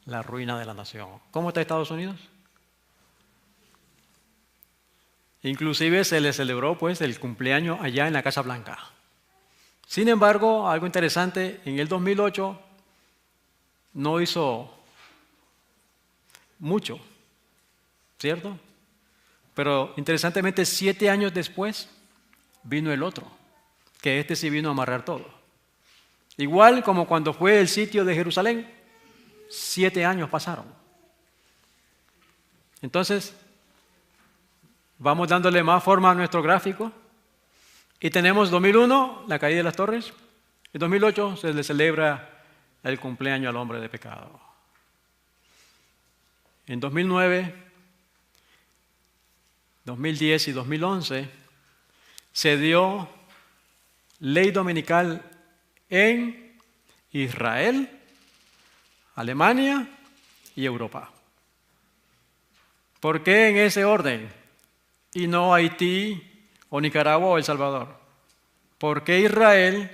La ruina de la nación. ¿Cómo está Estados Unidos? Inclusive se le celebró pues el cumpleaños allá en la Casa Blanca. Sin embargo, algo interesante, en el 2008 no hizo mucho, ¿cierto? Pero interesantemente 7 años después vino el otro, que este sí vino a amarrar todo. Igual como cuando fue el sitio de Jerusalén, 7 años pasaron. Entonces, vamos dándole más forma a nuestro gráfico. Y tenemos 2001, la caída de las torres. En 2008 se le celebra el cumpleaños al hombre de pecado. En 2009, 2010 y 2011 se dio ley dominical en Israel, Alemania y Europa. ¿Por qué en ese orden? Y no Haití o Nicaragua o El Salvador. ¿Por qué Israel?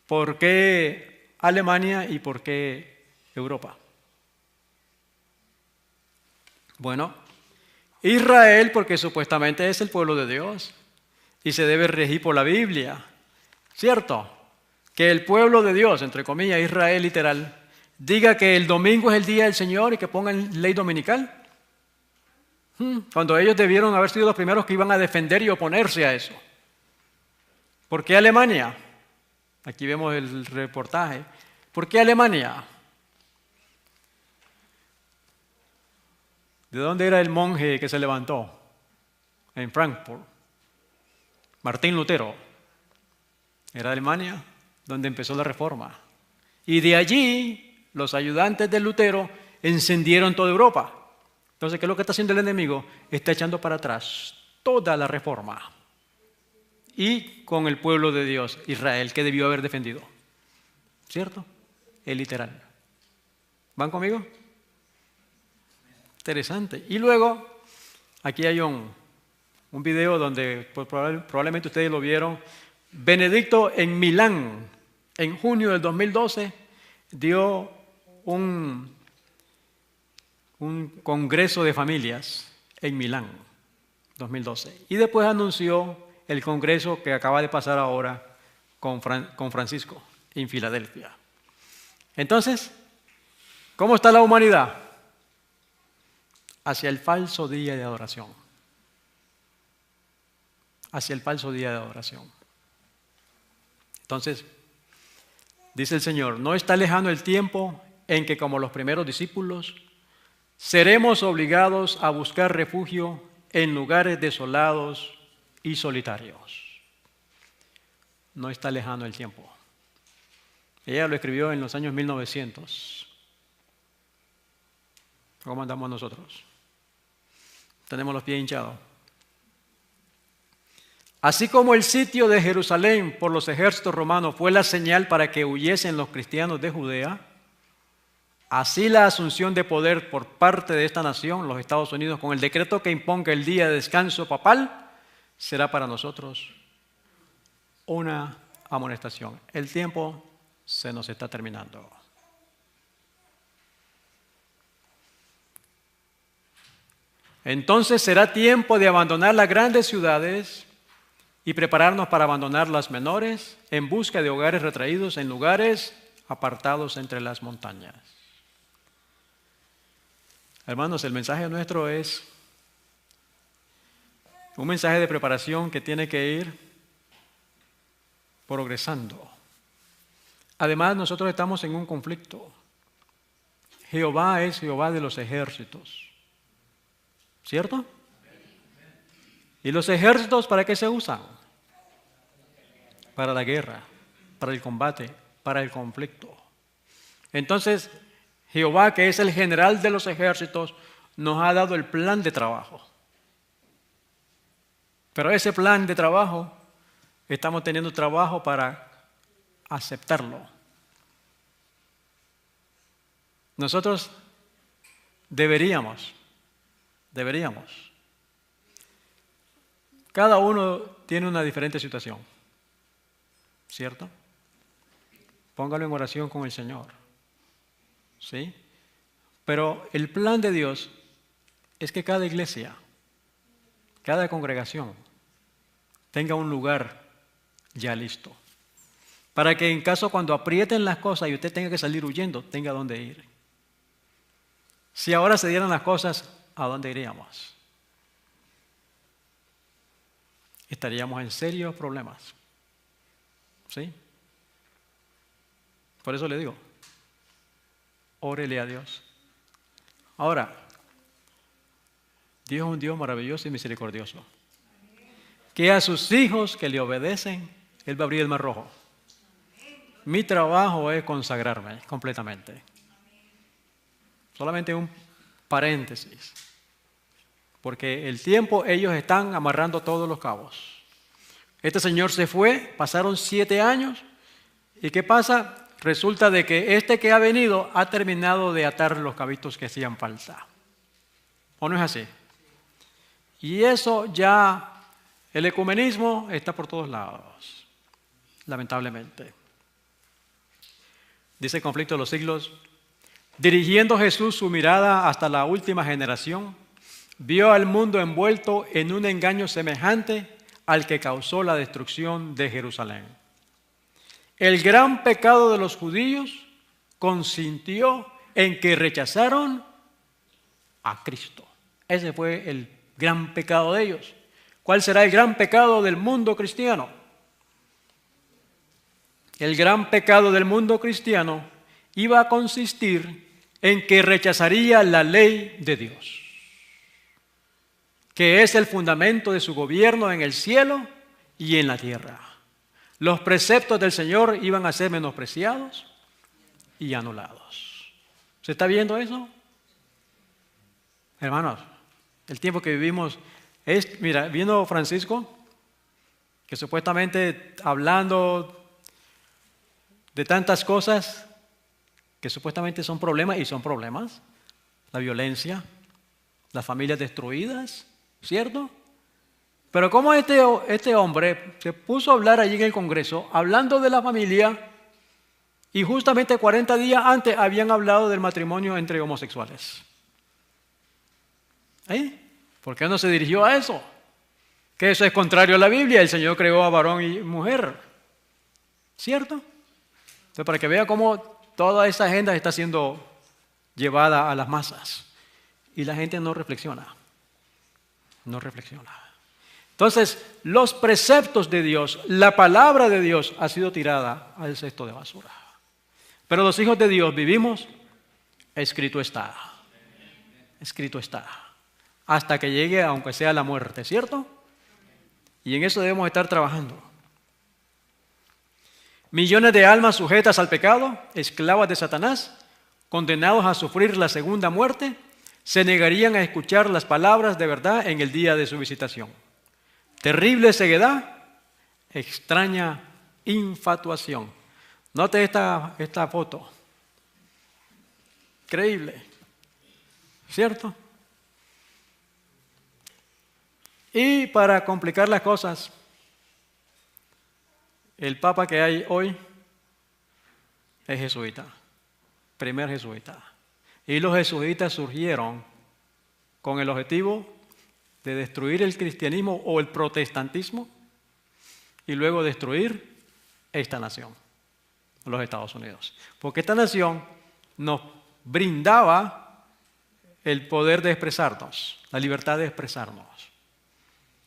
¿Por qué Alemania? ¿Y por qué Europa? Bueno, Israel porque supuestamente es el pueblo de Dios y se debe regir por la Biblia. ¿Cierto? Que el pueblo de Dios, entre comillas, Israel literal, diga que el domingo es el día del Señor y que pongan ley dominical. Cuando ellos debieron haber sido los primeros que iban a defender y oponerse a eso. ¿Por qué Alemania? Aquí vemos el reportaje. ¿Por qué Alemania? ¿De dónde era el monje que se levantó? En Frankfurt. Martín Lutero. Era Alemania donde empezó la reforma. Y de allí los ayudantes de Lutero encendieron toda Europa. Entonces, ¿qué es lo que está haciendo el enemigo? Está echando para atrás toda la reforma. Y con el pueblo de Dios, Israel, que debió haber defendido. ¿Cierto? Es literal. ¿Van conmigo? Interesante. Y luego, aquí hay un video donde probablemente ustedes lo vieron. Benedicto en Milán, en junio del 2012, dio un congreso de familias en Milán, 2012. Y después anunció el congreso que acaba de pasar ahora con Francisco, en Filadelfia. Entonces, ¿cómo está la humanidad? Hacia el falso día de adoración. Hacia el falso día de adoración. Entonces, dice el Señor, no está lejano el tiempo en que, como los primeros discípulos, seremos obligados a buscar refugio en lugares desolados y solitarios. No está lejano el tiempo. Ella lo escribió en los años 1900. ¿Cómo andamos nosotros? Tenemos los pies hinchados. Así como el sitio de Jerusalén por los ejércitos romanos fue la señal para que huyesen los cristianos de Judea, así la asunción de poder por parte de esta nación, los Estados Unidos, con el decreto que imponga el día de descanso papal, será para nosotros una amonestación. El tiempo se nos está terminando. Entonces será tiempo de abandonar las grandes ciudades y prepararnos para abandonar las menores en busca de hogares retraídos en lugares apartados entre las montañas. Hermanos, el mensaje nuestro es un mensaje de preparación que tiene que ir progresando. Además, nosotros estamos en un conflicto. Jehová es Jehová de los ejércitos. ¿Cierto? ¿Y los ejércitos para qué se usan? Para la guerra, para el combate, para el conflicto. Entonces, Jehová, que es el general de los ejércitos, nos ha dado el plan de trabajo. Pero ese plan de trabajo, estamos teniendo trabajo para aceptarlo. Nosotros deberíamos. Cada uno tiene una diferente situación, ¿cierto? Póngalo en oración con el Señor, ¿sí? Pero el plan de Dios es que cada iglesia, cada congregación, tenga un lugar ya listo. Para que en caso cuando aprieten las cosas y usted tenga que salir huyendo, tenga dónde ir. Si ahora se dieran las cosas, ¿a dónde iríamos? Estaríamos en serios problemas. ¿Sí? Por eso le digo, órele a Dios. Ahora, Dios es un Dios maravilloso y misericordioso. Que a sus hijos que le obedecen, Él va a abrir el mar rojo. Mi trabajo es consagrarme completamente. Solamente un paréntesis. Porque el tiempo ellos están amarrando todos los cabos. Este señor se fue, pasaron 7 años, ¿y qué pasa? Resulta de que este que ha venido ha terminado de atar los cabitos que hacían falta. ¿O no es así? Y eso ya, el ecumenismo está por todos lados, lamentablemente. Dice el Conflicto de los Siglos, dirigiendo Jesús su mirada hasta la última generación, vio al mundo envuelto en un engaño semejante al que causó la destrucción de Jerusalén. El gran pecado de los judíos consistió en que rechazaron a Cristo. Ese fue el gran pecado de ellos. ¿Cuál será el gran pecado del mundo cristiano? El gran pecado del mundo cristiano iba a consistir en que rechazaría la ley de Dios, que es el fundamento de su gobierno en el cielo y en la tierra. Los preceptos del Señor iban a ser menospreciados y anulados. ¿Se está viendo eso? Hermanos, el tiempo que vivimos es, mira, vino Francisco, que supuestamente hablando de tantas cosas que supuestamente son problemas, y son problemas, la violencia, las familias destruidas, ¿cierto? Pero como este hombre se puso a hablar allí en el Congreso, hablando de la familia, y justamente 40 días antes habían hablado del matrimonio entre homosexuales. ¿Por qué no se dirigió a eso? Que eso es contrario a la Biblia, el Señor creó a varón y mujer, ¿cierto? Entonces, para que vea cómo toda esa agenda está siendo llevada a las masas y la gente no reflexiona. No reflexiona. Entonces, los preceptos de Dios, la palabra de Dios ha sido tirada al cesto de basura. Pero los hijos de Dios vivimos, escrito está. Escrito está. Hasta que llegue, aunque sea la muerte, ¿cierto? Y en eso debemos estar trabajando. Millones de almas sujetas al pecado, esclavas de Satanás, condenados a sufrir la segunda muerte, se negarían a escuchar las palabras de verdad en el día de su visitación. Terrible ceguedad, extraña infatuación. Note esta foto. Increíble, ¿cierto? Y para complicar las cosas, el papa que hay hoy es jesuita, primer jesuita. Y los jesuitas surgieron con el objetivo de destruir el cristianismo o el protestantismo y luego destruir esta nación, los Estados Unidos. Porque esta nación nos brindaba el poder de expresarnos, la libertad de expresarnos.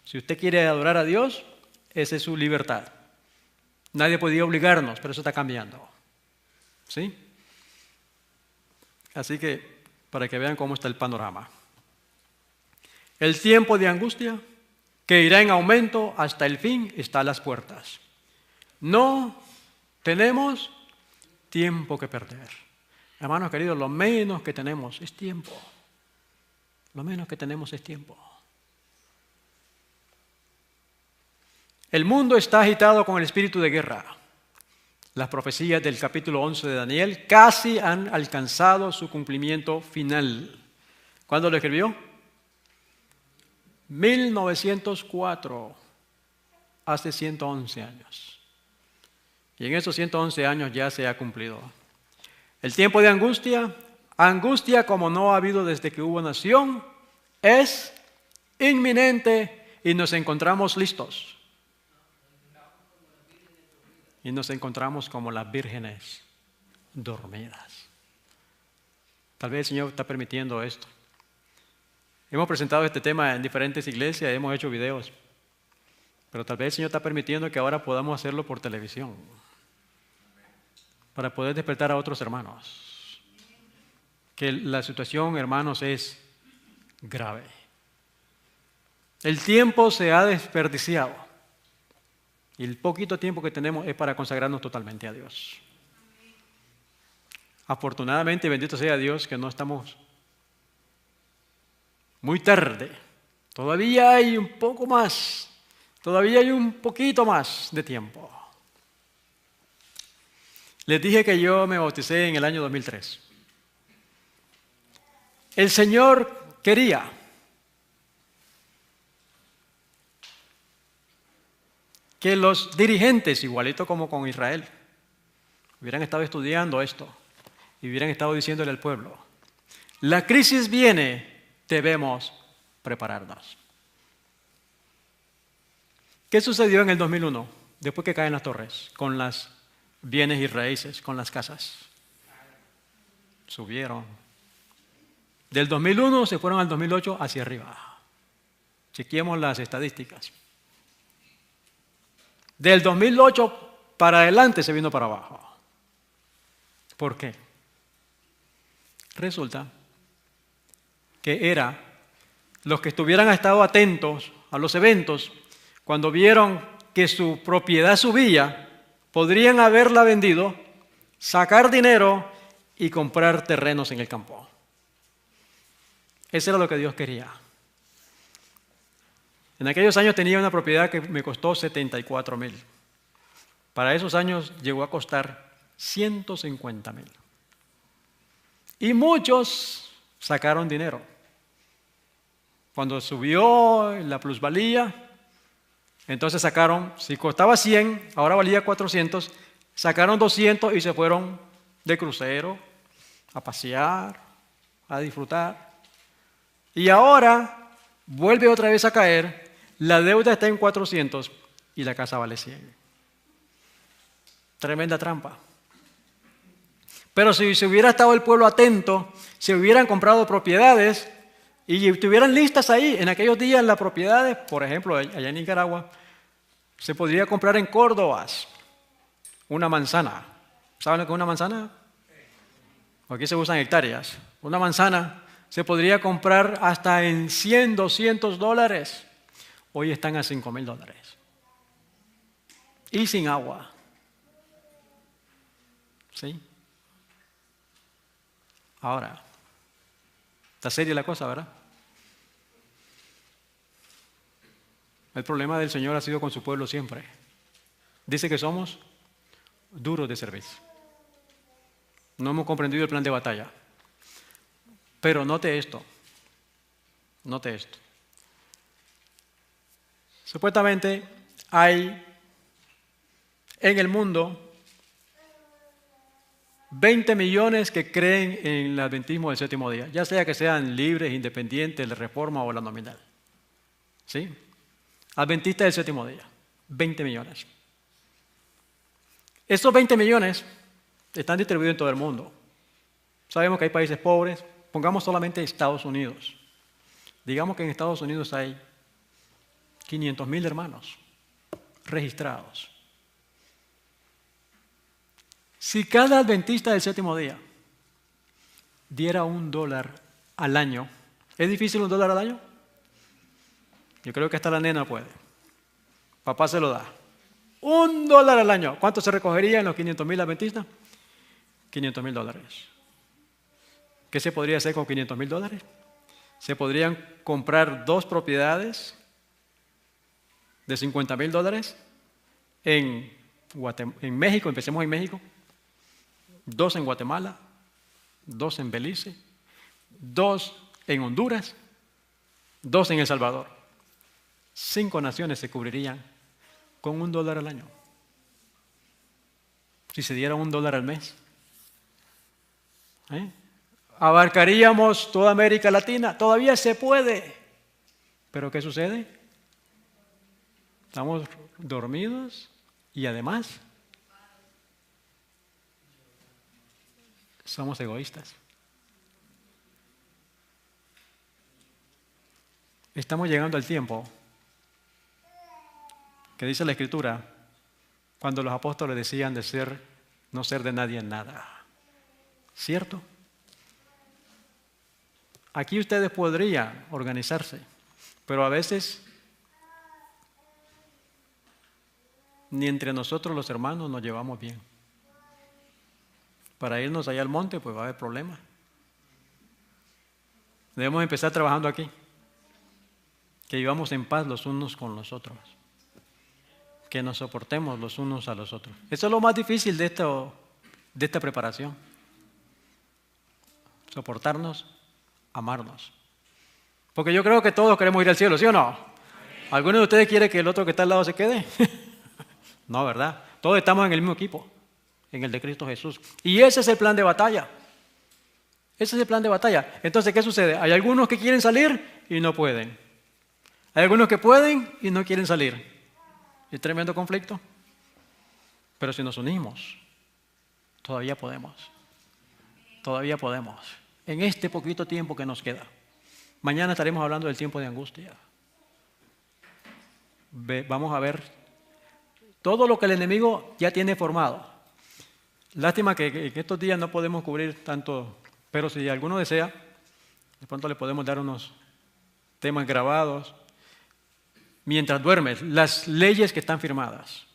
Si usted quiere adorar a Dios, esa es su libertad. Nadie podía obligarnos, pero eso está cambiando. ¿Sí? Así que, para que vean cómo está el panorama. El tiempo de angustia, que irá en aumento hasta el fin, está a las puertas. No tenemos tiempo que perder. Hermanos queridos, lo menos que tenemos es tiempo. Lo menos que tenemos es tiempo. El mundo está agitado con el espíritu de guerra. Las profecías del capítulo 11 de Daniel casi han alcanzado su cumplimiento final. ¿Cuándo lo escribió? 1904, hace 111 años. Y en esos 111 años ya se ha cumplido. El tiempo de angustia, angustia como no ha habido desde que hubo nación, es inminente y nos encontramos listos. Y nos encontramos como las vírgenes dormidas. Tal vez el Señor está permitiendo esto. Hemos presentado este tema en diferentes iglesias, hemos hecho videos. Pero tal vez el Señor está permitiendo que ahora podamos hacerlo por televisión. Para poder despertar a otros hermanos. Que la situación, hermanos, es grave. El tiempo se ha desperdiciado. Y el poquito tiempo que tenemos es para consagrarnos totalmente a Dios. Afortunadamente, bendito sea Dios, que no estamos muy tarde. Todavía hay un poco más Todavía hay un poquito más de tiempo. Les dije que yo me bauticé en el año 2003. El Señor quería que los dirigentes, igualito como con Israel, hubieran estado estudiando esto y hubieran estado diciéndole al pueblo: la crisis viene, debemos prepararnos. ¿Qué sucedió en el 2001, después que caen las torres, con las bienes y raíces, con las casas? Subieron. Del 2001 se fueron al 2008 hacia arriba. Chequeemos las estadísticas. Del 2008 para adelante se vino para abajo. ¿Por qué? Resulta que era los que estuvieran estado atentos a los eventos, cuando vieron que su propiedad subía, podrían haberla vendido, sacar dinero y comprar terrenos en el campo. Eso era lo que Dios quería. En aquellos años tenía una propiedad que me costó 74,000. Para esos años llegó a costar 150,000. Y muchos sacaron dinero. Cuando subió la plusvalía, entonces sacaron, si costaba 100, ahora valía 400, sacaron 200 y se fueron de crucero a pasear, a disfrutar. Y ahora vuelve otra vez a caer, la deuda está en 400 y la casa vale 100. Tremenda trampa. Pero si se hubiera estado el pueblo atento, se hubieran comprado propiedades y estuvieran listas ahí. En aquellos días las propiedades, por ejemplo, allá en Nicaragua, se podría comprar en Córdobas una manzana. ¿Saben lo que es una manzana? Aquí se usan hectáreas. Una manzana se podría comprar hasta en $100, $200. Hoy están a $5,000. Y sin agua. ¿Sí? Ahora, está seria la cosa, ¿verdad? El problema del Señor ha sido con su pueblo siempre. Dice que somos duros de servicio. No hemos comprendido el plan de batalla. Pero note esto. Note esto. Supuestamente hay en el mundo 20 millones que creen en el adventismo del séptimo día, ya sea que sean libres, independientes, la reforma o la nominal. ¿Sí? Adventistas del séptimo día, 20 millones. Estos 20 millones están distribuidos en todo el mundo. Sabemos que hay países pobres, pongamos solamente Estados Unidos. Digamos que en Estados Unidos hay 500,000 hermanos registrados. Si cada adventista del séptimo día diera $1 al año, ¿es difícil $1 al año? Yo creo que hasta la nena puede. Papá se lo da. $1 al año. ¿Cuánto se recogería en los 500,000 adventistas? $500,000. ¿Qué se podría hacer con $500,000? Se podrían comprar 2 propiedades de $50,000 en México, empecemos en México, 2 en Guatemala, 2 en Belice, 2 en Honduras, 2 en El Salvador. 5 naciones se cubrirían con $1 al año. Si se diera $1 al mes, abarcaríamos toda América Latina. Todavía se puede. ¿Pero qué sucede? Estamos dormidos y además somos egoístas. Estamos llegando al tiempo que dice la Escritura, cuando los apóstoles decían de no ser de nadie en nada. ¿Cierto? Aquí ustedes podrían organizarse, pero a veces ni entre nosotros los hermanos nos llevamos bien. Para irnos allá al monte, pues va a haber problemas. Debemos empezar trabajando aquí, que vivamos en paz los unos con los otros. que nos soportemos los unos a los otros. Eso es lo más difícil de esta preparación. Soportarnos, amarnos. Porque yo creo que todos queremos ir al cielo, ¿sí o no? ¿Alguno de ustedes quiere que el otro que está al lado se quede? No, ¿verdad? Todos estamos en el mismo equipo, en el de Cristo Jesús. Y ese es el plan de batalla. Ese es el plan de batalla. Entonces, ¿qué sucede? Hay algunos que quieren salir y no pueden. Hay algunos que pueden y no quieren salir. Es tremendo conflicto. Pero si nos unimos, todavía podemos. Todavía podemos. En este poquito tiempo que nos queda. Mañana estaremos hablando del tiempo de angustia. Vamos a ver todo lo que el enemigo ya tiene formado. Lástima que en estos días no podemos cubrir tanto, pero si alguno desea, de pronto le podemos dar unos temas grabados. Mientras duermes, las leyes que están firmadas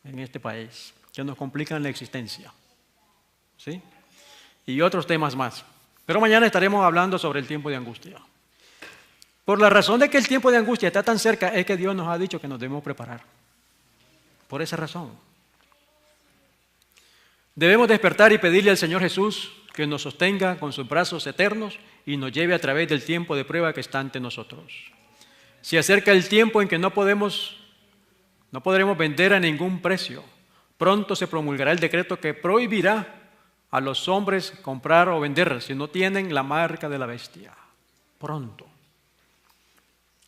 en este país, que nos complican la existencia. ¿Sí? Y otros temas más. Pero mañana estaremos hablando sobre el tiempo de angustia. Por la razón de que el tiempo de angustia está tan cerca, es que Dios nos ha dicho que nos debemos preparar. Por esa razón. Debemos despertar y pedirle al Señor Jesús que nos sostenga con sus brazos eternos y nos lleve a través del tiempo de prueba que está ante nosotros. Se acerca el tiempo en que no podremos vender a ningún precio. Pronto se promulgará el decreto que prohibirá a los hombres comprar o vender si no tienen la marca de la bestia. Pronto.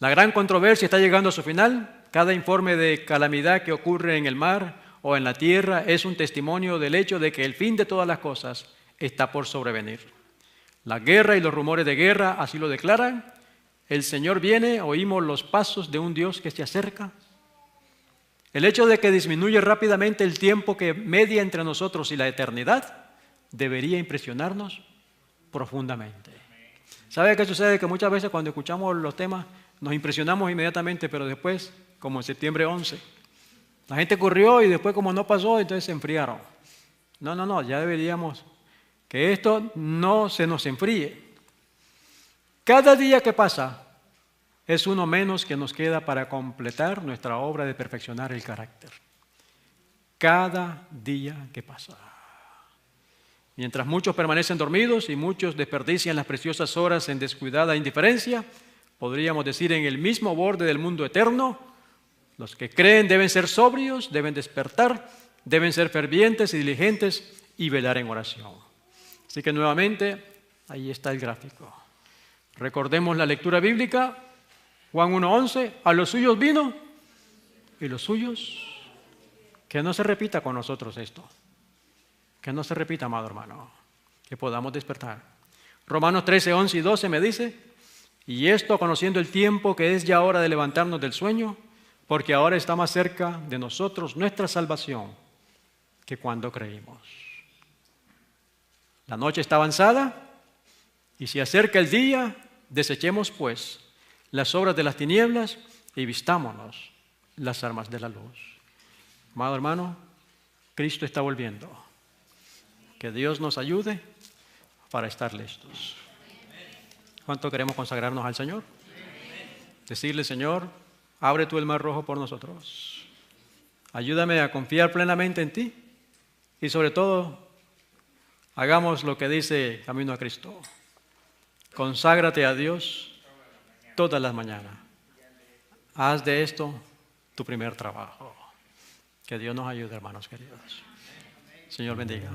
La gran controversia está llegando a su final. Cada informe de calamidad que ocurre en el mar o en la tierra es un testimonio del hecho de que el fin de todas las cosas está por sobrevenir. La guerra y los rumores de guerra así lo declaran. El Señor viene, oímos los pasos de un Dios que se acerca. El hecho de que disminuye rápidamente el tiempo que media entre nosotros y la eternidad debería impresionarnos profundamente. ¿Sabe qué sucede? Que muchas veces cuando escuchamos los temas nos impresionamos inmediatamente, pero después, como en septiembre 11, la gente corrió y después como no pasó, entonces se enfriaron. No, ya deberíamos que esto no se nos enfríe. Cada día que pasa es uno menos que nos queda para completar nuestra obra de perfeccionar el carácter. Cada día que pasa. Mientras muchos permanecen dormidos y muchos desperdician las preciosas horas en descuidada indiferencia, podríamos decir en el mismo borde del mundo eterno, los que creen deben ser sobrios, deben despertar, deben ser fervientes y diligentes y velar en oración. Así que nuevamente, ahí está el gráfico. Recordemos la lectura bíblica, Juan 1:11, a los suyos vino y los suyos, que no se repita con nosotros esto. Que no se repita, amado hermano, que podamos despertar. Romanos 13:11 y 12 me dice, y esto conociendo el tiempo que es ya hora de levantarnos del sueño, porque ahora está más cerca de nosotros nuestra salvación que cuando creímos. La noche está avanzada y se acerca el día, desechemos pues las obras de las tinieblas y vistámonos las armas de la luz. Amado hermano, Cristo está volviendo. Que Dios nos ayude para estar listos. ¿Cuánto queremos consagrarnos al Señor? Decirle, Señor, abre tú el mar rojo por nosotros. Ayúdame a confiar plenamente en ti y sobre todo, hagamos lo que dice Camino a Cristo. Conságrate a Dios todas las mañanas. Haz de esto tu primer trabajo. Que Dios nos ayude, hermanos queridos. Señor bendiga.